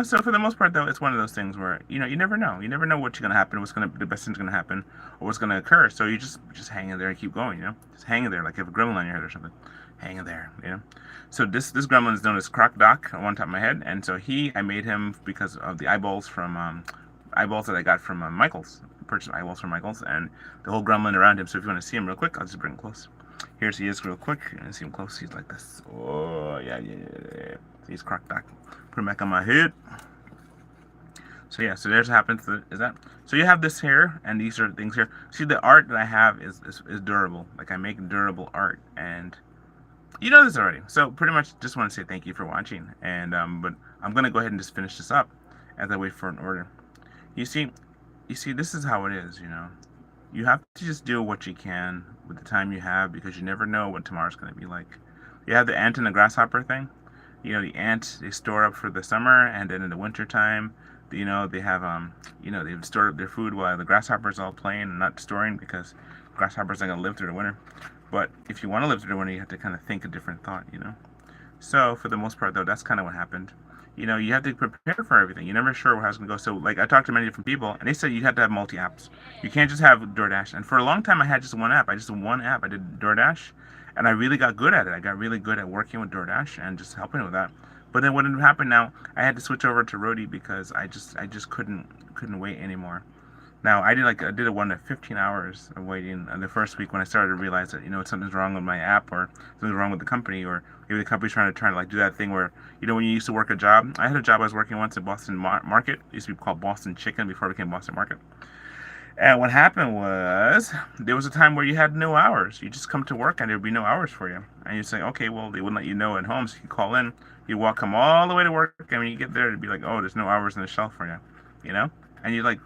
So for the most part, though, it's one of those things where you never know. You never know what's going to happen, the best thing's going to happen, or what's going to occur. So you just hang in there and keep going. Just hang in there like you have a gremlin on your head or something. Hang in there. So this gremlin is known as Croc Doc on one top of my head, and so I made him because of the eyeballs from eyeballs that I got from Michaels. Purchased eyeballs from Michaels, and the whole gremlin around him. So if you want to see him real quick, I'll just bring him close. Here's he is real quick. And see him close. He's like this. Oh yeah. He's Croc Doc. Put him back on my head. So yeah, so there's what happens. Is that so? You have this here, and these are things here. See, the art that I have is durable. Like I make durable art, and you know this already. So pretty much, just want to say thank you for watching. And but I'm gonna go ahead and just finish this up as I wait for an order. You see, this is how it is. You have to just do what you can with the time you have because you never know what tomorrow's gonna be like. You have the ant and the grasshopper thing. The ants, they store up for the summer, and then in the winter time, they have they've stored up their food while the grasshoppers all playing and not storing because grasshoppers are gonna live through the winter. But if you want to live through the winter, you have to kind of think a different thought. So for the most part, though, that's kind of what happened. You have to prepare for everything. You're never sure how it's gonna go. So like I talked to many different people, and they said you have to have multi apps. You can't just have DoorDash. And for a long time, I had just one app. I did DoorDash, and I really got good at it. I got really good at working with DoorDash and just helping with that. But then what had happened now, I had to switch over to Roadie because I just couldn't wait anymore. Now I did a one of 15 hours of waiting the first week when I started to realize that something's wrong with my app or something's wrong with the company, or maybe the company's trying to like do that thing where when you used to work a job. I had a job I was working once at Boston Market. It used to be called Boston Chicken before it became Boston Market. And what happened was there was a time where you had no hours. You just come to work and there'd be no hours for you. And you say, okay, well, they wouldn't let you know at home, so you call in. You come all the way to work, and when you get there, it'd be like, oh, there's no hours on the shelf for you, And you're like,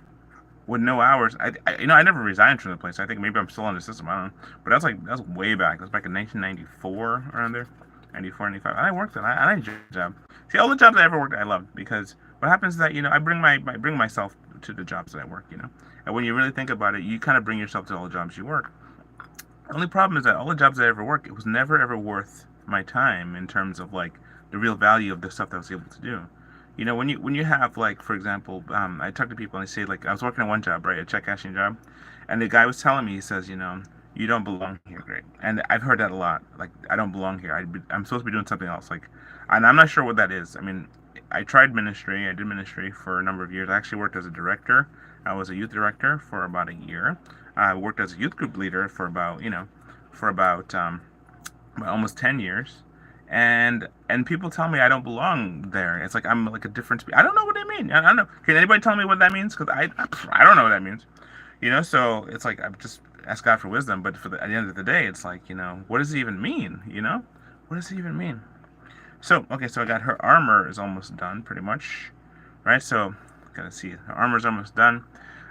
with no hours, I never resigned from the place. I think maybe I'm still on the system. I don't know, but that was way back. That was back in 1994, around there, 94, 95. And I worked it. I enjoyed the job. See, all the jobs I ever worked, I loved because what happens is that I bring myself to the jobs that I work. And when you really think about it, you kind of bring yourself to all the jobs you work. The only problem is that all the jobs I ever worked, it was never ever worth my time in terms of like the real value of the stuff that I was able to do. When you have like, for example, I talk to people and they say like I was working on one job, right, a check cashing job, and the guy was telling me, he says, you don't belong here, Greg. And I've heard that a lot. Like I don't belong here. I'm supposed to be doing something else. Like, and I'm not sure what that is. I mean, I tried ministry. I did ministry for a number of years. I actually worked as a director. I was a youth director for about a year. I worked as a youth group leader for about almost 10 years. And people tell me I don't belong there. It's like I'm like a different. I don't know what they mean. I don't know. Can anybody tell me what that means? Because I don't know what that means. So it's like I just ask God for wisdom. But at the end of the day, it's like what does it even mean? What does it even mean? So okay, so I got her armor is almost done, pretty much, right? So gotta see her armor's almost done.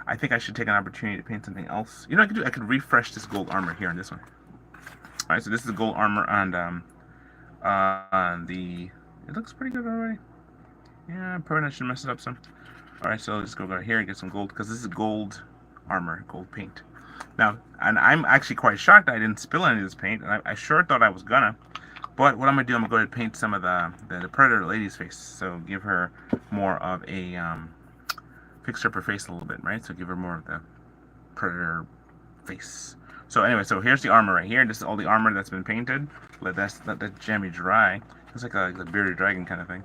I think I should take an opportunity to paint something else. I could refresh this gold armor here on this one. All right, so this is the gold armor on the. It looks pretty good already. Yeah, probably not should mess it up some. All right, so let's go here and get some gold because this is gold armor, gold paint. Now, and I'm actually quite shocked I didn't spill any of this paint, and I sure thought I was gonna. But what I'm gonna do, I'm gonna go ahead and paint some of the predator lady's face. So give her more of a fix up her face a little bit, right? So give her more of the predator face. So anyway, so here's the armor right here. This is all the armor that's been painted. Let that jammy dry. It's like a bearded dragon kind of thing.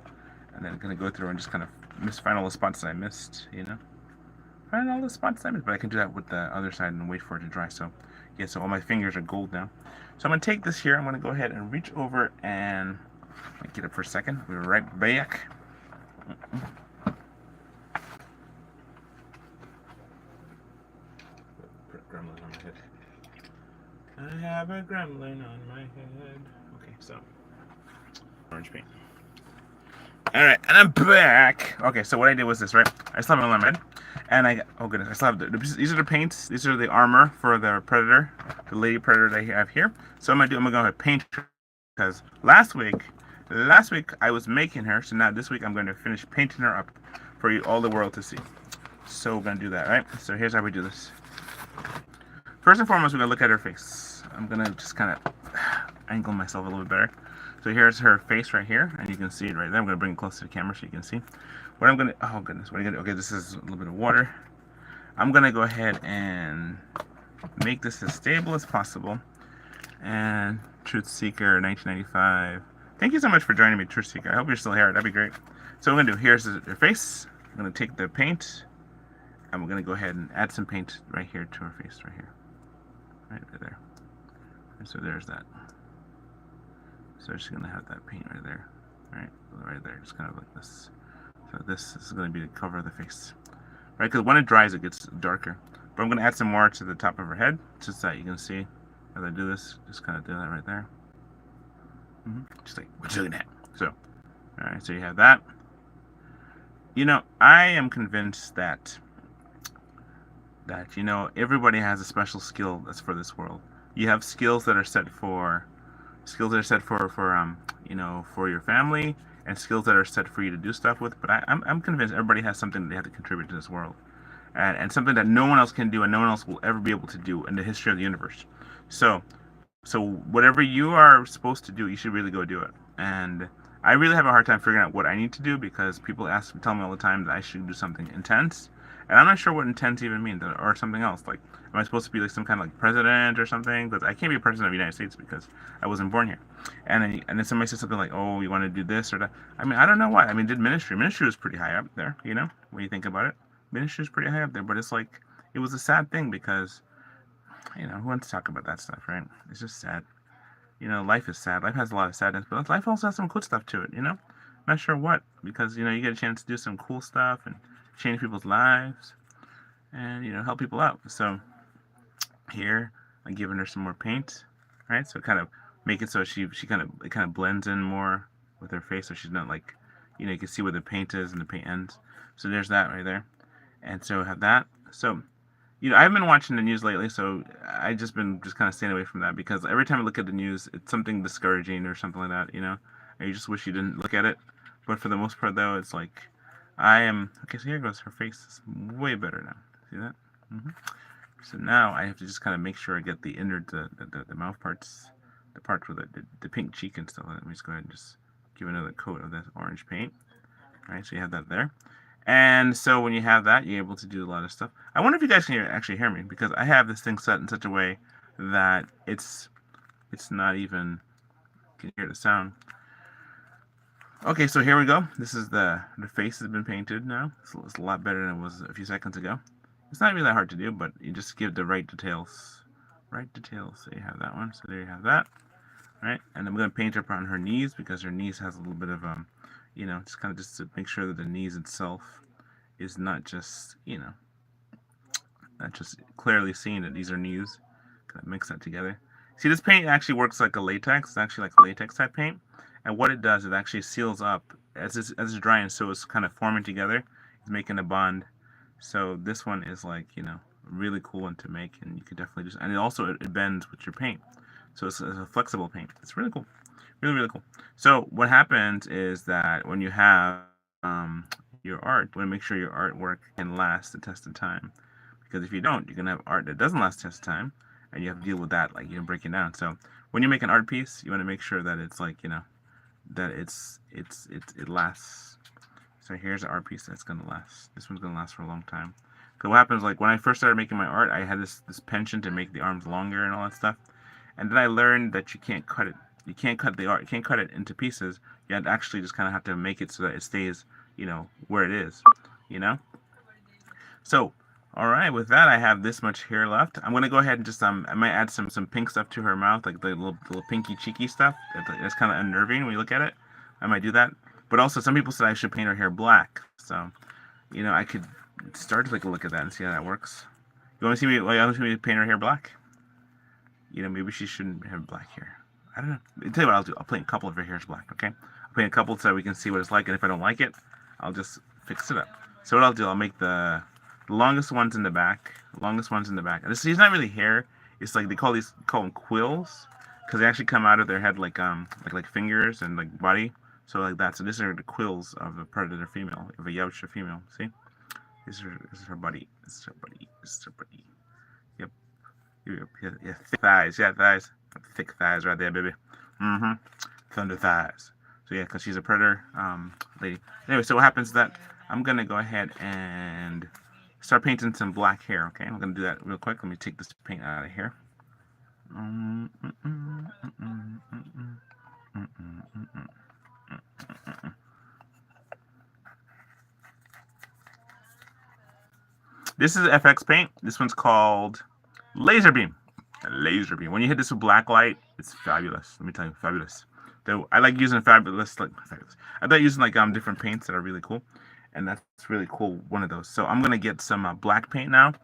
And then I'm gonna go through and just kind of find all the spots that I missed, Find all the spots I missed, but I can do that with the other side and wait for it to dry. So yeah, so all my fingers are gold now. So I'm gonna take this here. I'm gonna go ahead and reach over and get it for a second. We'll be right back. Gremlin on my head. I have a gremlin on my head. Okay, so orange paint. All right, and I'm back. Okay, so what I did was this, right? I still have it on my head, and oh goodness, I still have these are the paints. These are the armor for the predator, the lady predator that I have here. So I'm gonna go ahead paint her because last week I was making her, so now this week I'm going to finish painting her up for you, all the world to see. So we're gonna do that, right? So here's how we do this. First and foremost, we're gonna look at her face. I'm gonna just kind of angle myself a little bit better. So here's her face right here, and you can see it right there. I'm gonna bring it close to the camera so you can see. What I'm gonna, oh goodness, what are you gonna do? Okay, this is a little bit of water. I'm gonna go ahead and make this as stable as possible. And Truth Seeker 1995. Thank you so much for joining me, Truth Seeker. I hope you're still here. That'd be great. So what I'm gonna do, here's her face. I'm gonna take the paint and we're gonna go ahead and add some paint right here to her face, right here. Right there. And so there's that. So she's gonna have that paint right there. Right there, just kind of like this. So this is gonna be the cover of the face. Right, because when it dries it gets darker. But I'm gonna add some more to the top of her head, just so that you can see as I do this. Just kind of do that right there. Just like, what you looking at? So, alright, so you have that. You know, I am convinced that you know, everybody has a special skill that's for this world. You have skills that are set for you know, for your family, and skills that are set for you to do stuff with. But I'm convinced everybody has something that they have to contribute to this world, and something that no one else can do and no one else will ever be able to do in the history of the universe. So whatever you are supposed to do, you should really go do it. And I really have a hard time figuring out what I need to do, because people tell me all the time that I should do something intense, and I'm not sure what intense even means, or something else. Like, am I supposed to be like some kind of like president or something? Because I can't be president of the United States because I wasn't born here. And then somebody says something like, "Oh, you want to do this or that." I mean, I don't know why. I mean, did ministry was pretty high up there, you know, when you think about it. Ministry is pretty high up there, but it's like it was a sad thing because, you know, who wants to talk about that stuff, right? It's just sad. You know, life is sad. Life has a lot of sadness, but life also has some cool stuff to it, you know? Not sure what, because, you know, you get a chance to do some cool stuff and change people's lives and, you know, help people out. So here, I'm giving her some more paint, right? So kind of make it so it kind of blends in more with her face, so she's not like, you know, you can see where the paint is and the paint ends. So there's that right there. And so I have that. So, you know, I haven't been watching the news lately, so I just been kind of staying away from that, because every time I look at the news, it's something discouraging or something like that, you know. And you just wish you didn't look at it. But for the most part, though, it's like I am okay. So here goes her face. It's way better now. See that? So now I have to just kind of make sure I get the the mouth parts, the part with the pink cheek and stuff. Let me just go ahead and just give another coat of that orange paint. All right, so you have that there. And so when you have that, you're able to do a lot of stuff. I wonder if you guys can actually hear me, because I have this thing set in such a way that it's not even, can you hear the sound? Okay, so here we go. This is the face has been painted now. It's a lot better than it was a few seconds ago. It's not really that hard to do, but you just give the right details. Right details. So you have that one. So there you have that. Right, and I'm going to paint her on her knees, because her knees has a little bit of you know, just kind of just to make sure that the knees itself is not just, you know, not just clearly seen that these are knees. Kind of mix that together. See, this paint actually works like a latex. It's actually like a latex type paint. And what it does, it actually seals up as it's drying, so it's kind of forming together. It's making a bond. So this one is like, you know, a really cool one to make, and you can definitely just, and it bends with your paint. So it's a flexible paint. It's really cool. Really, really cool. So what happens is that when you have your art, you want to make sure your artwork can last the test of time. Because if you don't, you're going to have art that doesn't last the test of time, and you have to deal with that, like, you know, breaking down. So when you make an art piece, you want to make sure that it's like, you know, that it lasts. So here's an art piece that's going to last. This one's going to last for a long time. Because what happens, like, when I first started making my art, I had this penchant to make the arms longer and all that stuff. And then I learned that you can't cut it. You can't cut the art. You can't cut it into pieces. You have to actually just kind of have to make it so that it stays, you know, where it is, you know. So, all right. With that, I have this much hair left. I'm gonna go ahead and just I might add some pink stuff to her mouth, like the little pinky cheeky stuff. That's kind of unnerving when you look at it. I might do that. But also, some people said I should paint her hair black. So, you know, I could start to take a look at that and see how that works. You want to see me? You want to see me paint her hair black? You know, maybe she shouldn't have black hair. I don't know. I'll tell you what I'll do. I'll paint a couple of her hairs black, okay? I'll paint a couple so we can see what it's like, and if I don't like it, I'll just fix it up. So what I'll do, I'll make the longest ones in the back. And this is not really hair. It's like they call them quills, because they actually come out of their head like fingers and like body. So like that. So these are the quills of a predator female, of a Yautja female. See? This is her body. This is her body. Yep. Yeah, thick thighs. Yeah, thighs. Thick thighs right there, baby. Thunder thighs. So yeah, because she's a predator lady. Anyway, so what happens is that I'm gonna go ahead and start painting some black hair. Okay, I'm gonna do that real quick. Let me take this paint out of here. This is FX paint. This one's called Laser Beam. Laser Beam. When you hit this with black light, it's fabulous. Let me tell you, fabulous. Though I like using fabulous, like fabulous. I like using like different paints that are really cool, and that's really cool. One of those. So I'm gonna get some black paint now.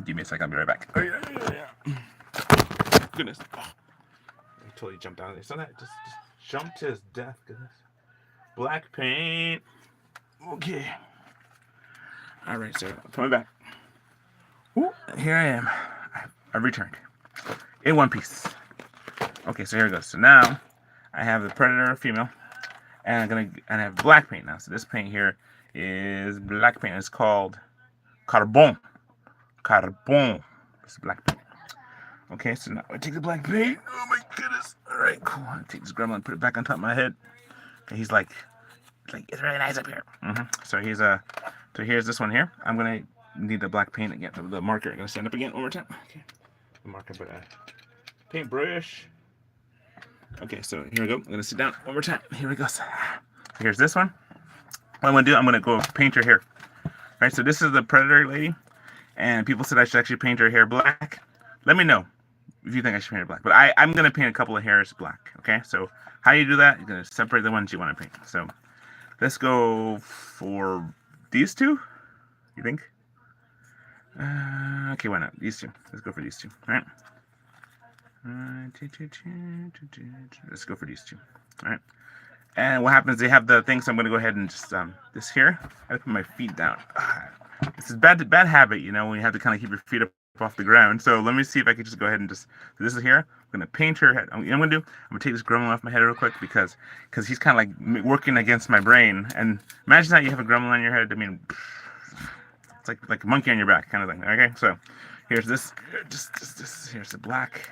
Give me a second. I'll be right back. Oh yeah. Goodness. Oh, I totally jumped out of there. So that just jumped to his death. Goodness. Black paint. Okay. All right, so coming back. Ooh, here I am. I've returned in one piece. Okay, so here it goes. So now I have the predator female, and I have black paint now. So this paint here is black paint. It's called Carbon. Carbon. It's black paint. Okay, so now I take the black paint. Oh my goodness. All right, cool. I take this gremlin and put it back on top of my head. Okay, he's like it's really nice up here. So so here's this one here. I'm gonna need the black paint again. The marker. I'm gonna stand up again one more time. Okay, the marker, but paintbrush. Okay, so here we go. I'm gonna sit down one more time. Here we go. So here's this one. What I'm gonna do, I'm gonna go paint her hair. All right, so this is the predator lady, and people said I should actually paint her hair black. Let me know if you think I should paint her black. But I'm gonna paint a couple of hairs black. Okay, so how you do that? You're gonna separate the ones you want to paint. So let's go for these two. You think? Okay, why not? These two. Let's go for these two. All right. Let's go for these two. All right. And what happens? They have the thing, so I'm gonna go ahead and just this here. I gotta put my feet down. This is bad habit, you know, when you have to kind of keep your feet up off the ground. So let me see if I can just go ahead and just. So this is here. I'm gonna paint her head. I'm gonna take this gremlin off my head real quick because he's kind of like working against my brain. And imagine that you have a gremlin on your head. I mean, it's like a monkey on your back kind of thing. Okay, so here's this. Here's the black.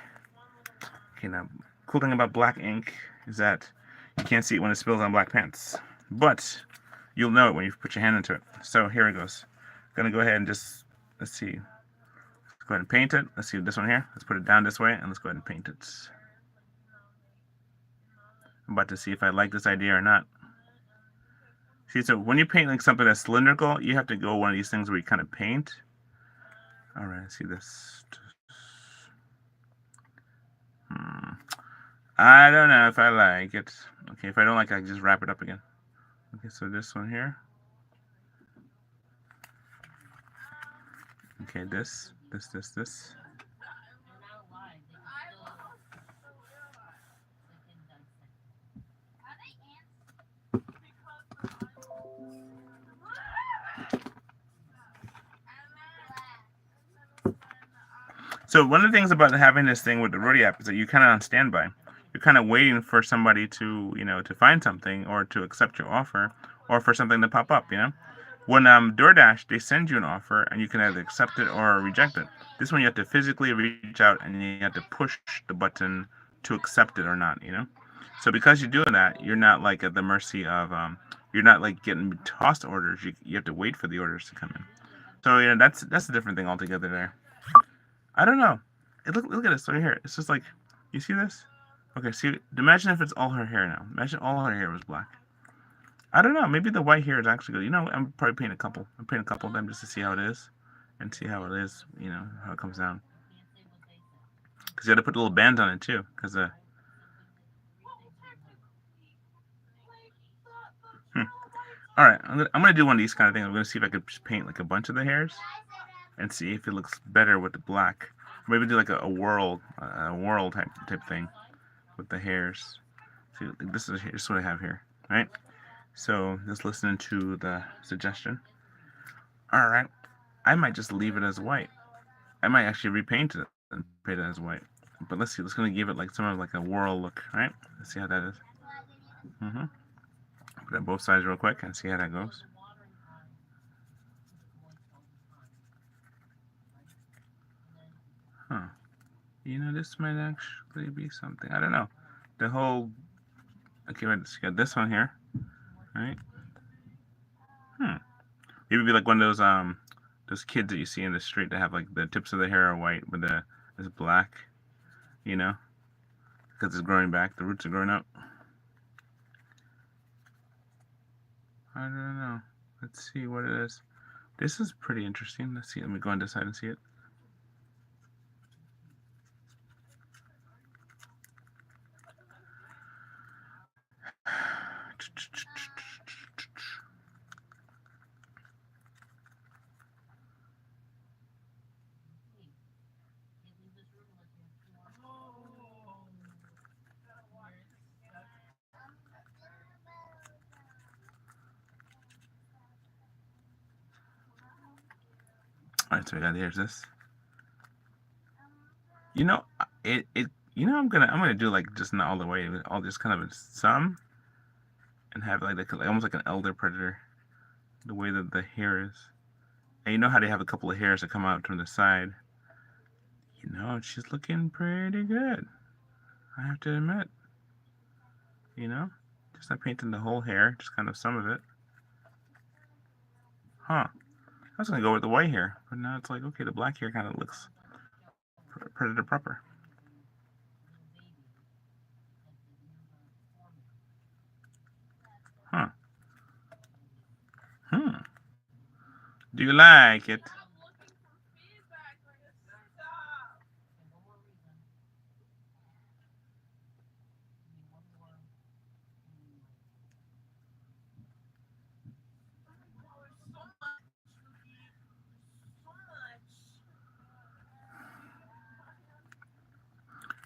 Okay, now cool thing about black ink is that you can't see it when it spills on black pants, but you'll know it when you put your hand into it. So here it goes. I'm gonna go ahead and just let's see. Let's go ahead and paint it. Let's see this one here. Let's put it down this way and let's go ahead and paint it. I'm about to see if I like this idea or not. See, so when you paint like something that's cylindrical, you have to go one of these things where you kind of paint. All right, let's see this. I don't know if I like it. Okay, if I don't like it, I can just wrap it up again. Okay, so this one here. Okay, this. So one of the things about having this thing with the Roadie app is that you're kind of on standby. You're kind of waiting for somebody to, to find something or to accept your offer or for something to pop up, When DoorDash, they send you an offer and you can either accept it or reject it. This one you have to physically reach out and you have to push the button to accept it or not, So because you're doing that, you're not like at the mercy of, you're not like getting tossed orders. You have to wait for the orders to come in. So that's a different thing altogether there. I don't know. Look at this right here. It's just like, you see this? Okay, see, imagine if it's all her hair now. Imagine all her hair was black. I don't know. Maybe the white hair is actually good. I'm probably painting a couple. I'm painting a couple of them just to see how it is. And see how it is, how it comes down. Because you got to put a little band on it too. Because, Alright, I'm gonna do one of these kind of things. I'm gonna see if I could just paint like a bunch of the hairs. And see if it looks better with the black. Maybe do like a whirl type thing with the hairs. See, this is what I have here, right? So just listening to the suggestion. All right, I might just leave it as white. I might actually repaint it and paint it as white. But let's see. Let's gonna give it like sort of like a whirl look, right? Let's see how that is. Put it on both sides real quick and see how that goes. Huh. This might actually be something. I don't know. The whole. Okay, wait. Let's get this one here. Right? Maybe be like one of those kids that you see in the street that have like the tips of the hair are white, but the is black. You know, because it's growing back. The roots are growing up. I don't know. Let's see what it is. This is pretty interesting. Let's see. Let me go on this side and see it. All right, so we got here's this. You know, it. You know, I'm gonna do like just not all the way. I'll just kind of some and have like almost like an elder predator. The way that the hair is, and you know how they have a couple of hairs that come out from the side. You know, she's looking pretty good. I have to admit. You know, just not painting the whole hair, just kind of some of it. Huh. I was gonna go with the white hair, but now it's like okay, the black hair kind of looks predator proper. Huh. Hmm. Do you like it?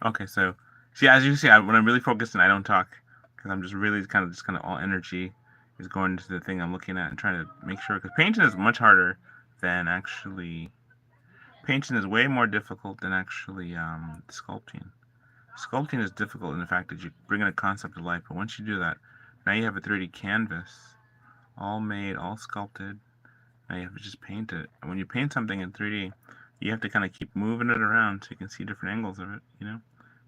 Okay, so see, as you see, when I'm really focused and I don't talk, because I'm just really kind of all energy is going into the thing I'm looking at and trying to make sure. Because painting is much harder than actually. Painting is way more difficult than actually sculpting. Sculpting is difficult in the fact that you bring in a concept to life, but once you do that, now you have a 3D canvas, all made, all sculpted. Now you have to just paint it. And when you paint something in 3D, you have to kind of keep moving it around so you can see different angles of it, you know?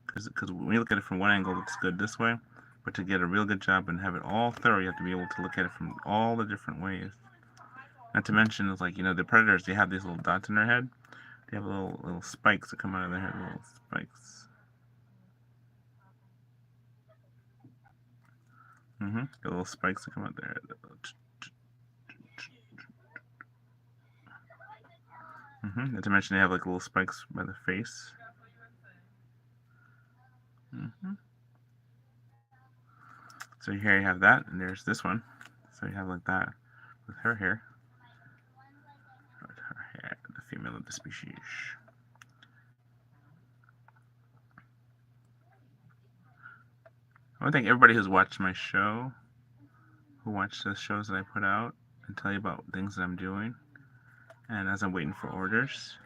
Because when you look at it from one angle, it looks good this way, but to get a real good job and have it all thorough, you have to be able to look at it from all the different ways. Not to mention, it's like, you know, the predators, they have these little dots in their head. They have little spikes that come out of their head, little spikes. The little spikes that come out there. Not to mention they have like little spikes by the face. So here you have that, and there's this one. So you have like that with her hair. Her hair, the female of the species. I want to thank everybody who's watched my show, who watched the shows that I put out, and tell you about things that I'm doing. And as I'm waiting for orders.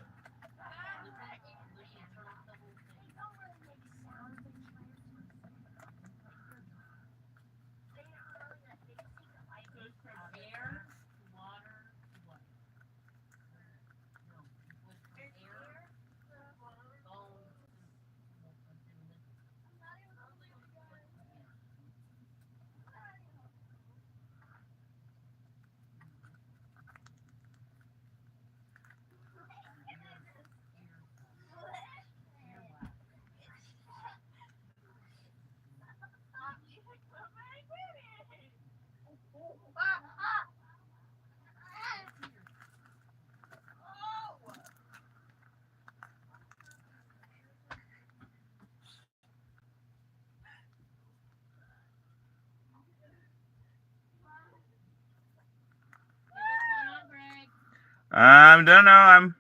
Don't know.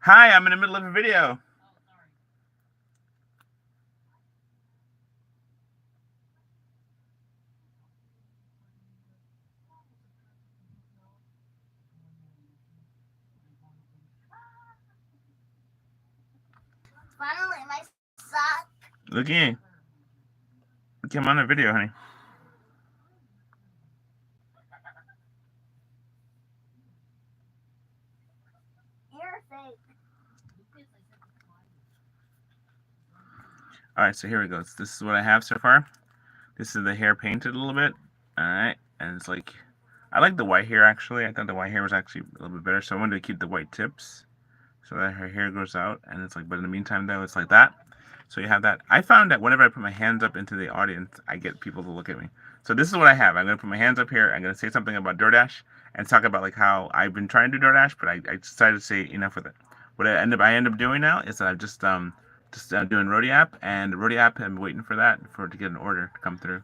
Hi, I'm in the middle of a video. Finally, my sock. Look in. Look, I'm on a video, honey. You're fake. Alright, so here we go. This is what I have so far. This is the hair painted a little bit. Alright, and it's like I like the white hair actually. I thought the white hair was actually a little bit better, so I wanted to keep the white tips so that her hair grows out. And it's like, but in the meantime though, it's like that. So you have that. I found that whenever I put my hands up into the audience, I get people to look at me. So this is what I have. I'm gonna put my hands up here. I'm gonna say something about DoorDash and talk about like how I've been trying to do DoorDash, but I decided to say enough with it. What I end up doing now is that I'm just doing Roadie app, and Roadie app I'm waiting for that for to get an order to come through.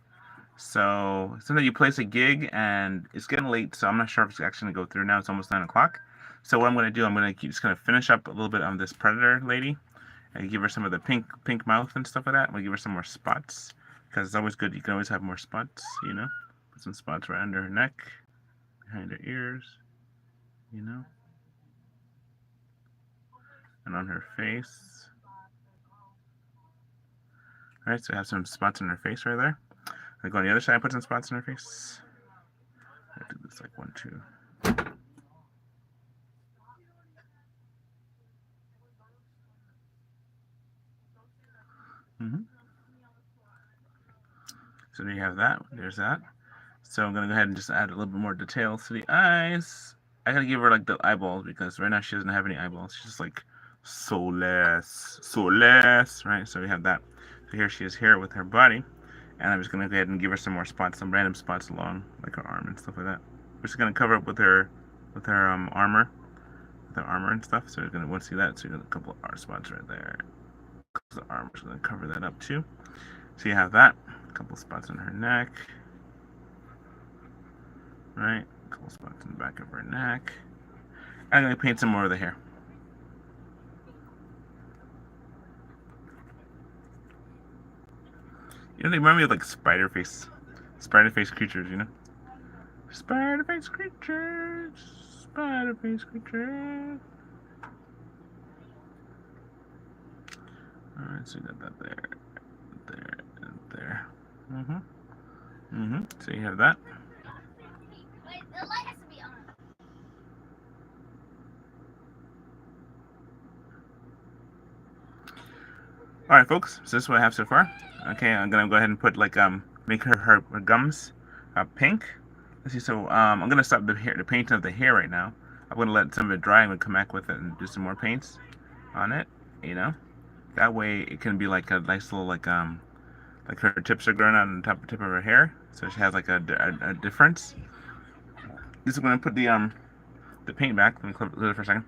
So sometimes you place a gig and it's getting late, so I'm not sure if it's actually gonna go through now. It's almost 9 o'clock. So what I'm gonna do, I'm gonna keep just gonna finish up a little bit on this Predator lady and give her some of the pink mouth and stuff like that. I'm gonna give her some more spots because it's always good. You can always have more spots, you know. Put some spots right under her neck, behind her ears, you know, and on her face. All right, so I have some spots on her face right there. I go on the other side, put some spots on her face. I do this like 1, 2. Mm-hmm. So there you have that. There's that. So I'm gonna go ahead and just add a little bit more details to the eyes. I gotta give her like the eyeballs because right now she doesn't have any eyeballs. She's just like so less, right? So we have that. So here she is here with her body, and I'm just gonna go ahead and give her some more spots, some random spots along like her arm and stuff like that. We're just gonna cover up with her armor, with her armor and stuff. So you're gonna want to see that. So you got a couple of spots right there. The armor's gonna cover that up too. So you have that. A couple spots on her neck. Right, a couple spots in the back of her neck. I'm gonna paint some more of the hair. You know, they remind me of like spider face creatures. You know, spider face creatures, spider face creatures. All right, so you got that there, and there. So you have that. Wait, the light has to be on. All right, folks. So this is what I have so far. Okay, I'm gonna go ahead and put like make her gums pink. Let's see. So I'm gonna stop the painting of the hair right now. I'm gonna let some of it dry and we'll come back with it and do some more paints on it. You know, that way it can be like a nice little like her tips are growing out on the tip of her hair, so she has like a difference. This is gonna put the paint back. Let me clip it for a second.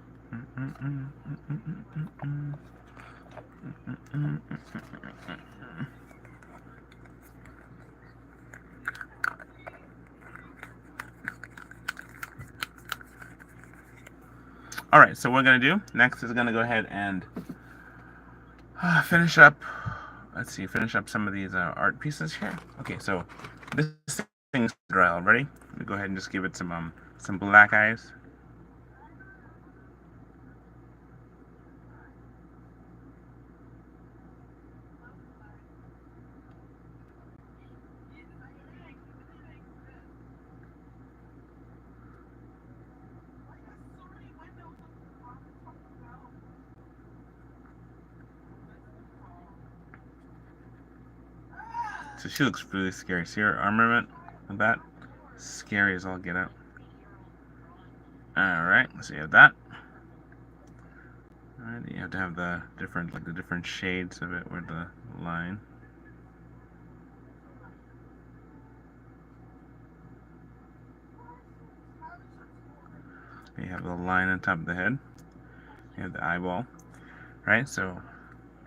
All right, so what we're gonna do next is gonna go ahead and finish up. Let's see, finish up some of these art pieces here. Okay, so this thing's dry already. Let me go ahead and just give it some black eyes. So she looks really scary. See her armament of that? Scary as all get out. Alright, so you have that. Alright, you have to have the different shades of it with the line. You have the line on top of the head. You have the eyeball. Right, so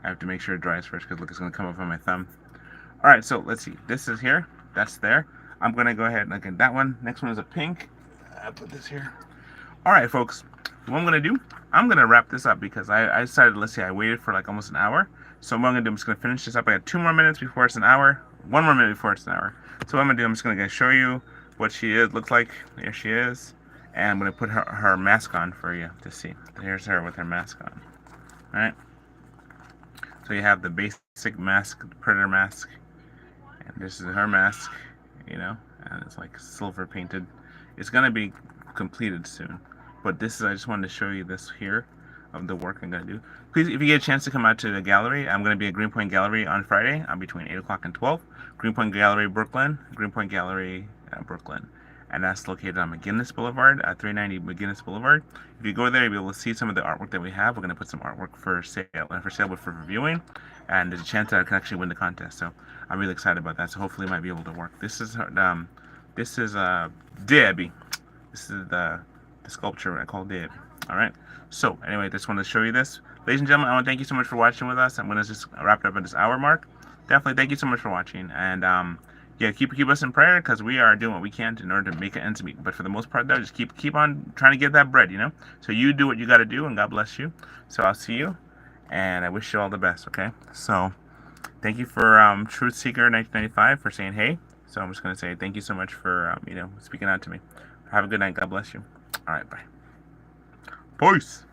I have to make sure it dries first because look, it's going to come up on my thumb. Alright, so let's see. This is here. That's there. I'm going to go ahead and look at that one. Next one is a pink. I'll put this here. Alright, folks. What I'm going to do, I'm going to wrap this up because I decided, let's see, I waited for like almost an hour. So what I'm going to do, I'm just going to finish this up. I got 2 more minutes before it's an hour. 1 more minute before it's an hour. So what I'm going to do, I'm just going to show you what she is, looks like. There she is. And I'm going to put her mask on for you to see. Here's her with her mask on. Alright. So you have the basic mask, the predator mask. And this is her mask, you know, and it's like silver painted. It's gonna be completed soon, but this is, I just wanted to show you this here of the work I'm gonna do. Please, if you get a chance to come out to the gallery, I'm gonna be at Greenpoint Gallery on Friday between 8 o'clock and 12. Greenpoint Gallery, Brooklyn. Greenpoint Gallery, Brooklyn. and that's located on McGinnis Boulevard at 390 McGinnis Boulevard. If you go there, you'll be able to see some of the artwork that we have. We're going to put some artwork for sale, but for viewing, and there's a chance that I can actually win the contest. So I'm really excited about that. So hopefully, it might be able to work. This is Debbie. This is the sculpture I call Debbie. All right. So anyway, just wanted to show you this, ladies and gentlemen. I want to thank you so much for watching with us. I'm going to just wrap it up at this hour mark. Definitely, thank you so much for watching, and yeah, keep us in prayer because we are doing what we can in order to make it ends meet. But for the most part, though, just keep on trying to get that bread, you know. So you do what you got to do, and God bless you. So I'll see you, and I wish you all the best. Okay. So thank you for Truth Seeker 1995 for saying hey. So I'm just gonna say thank you so much for speaking out to me. Have a good night. God bless you. All right. Bye. Peace.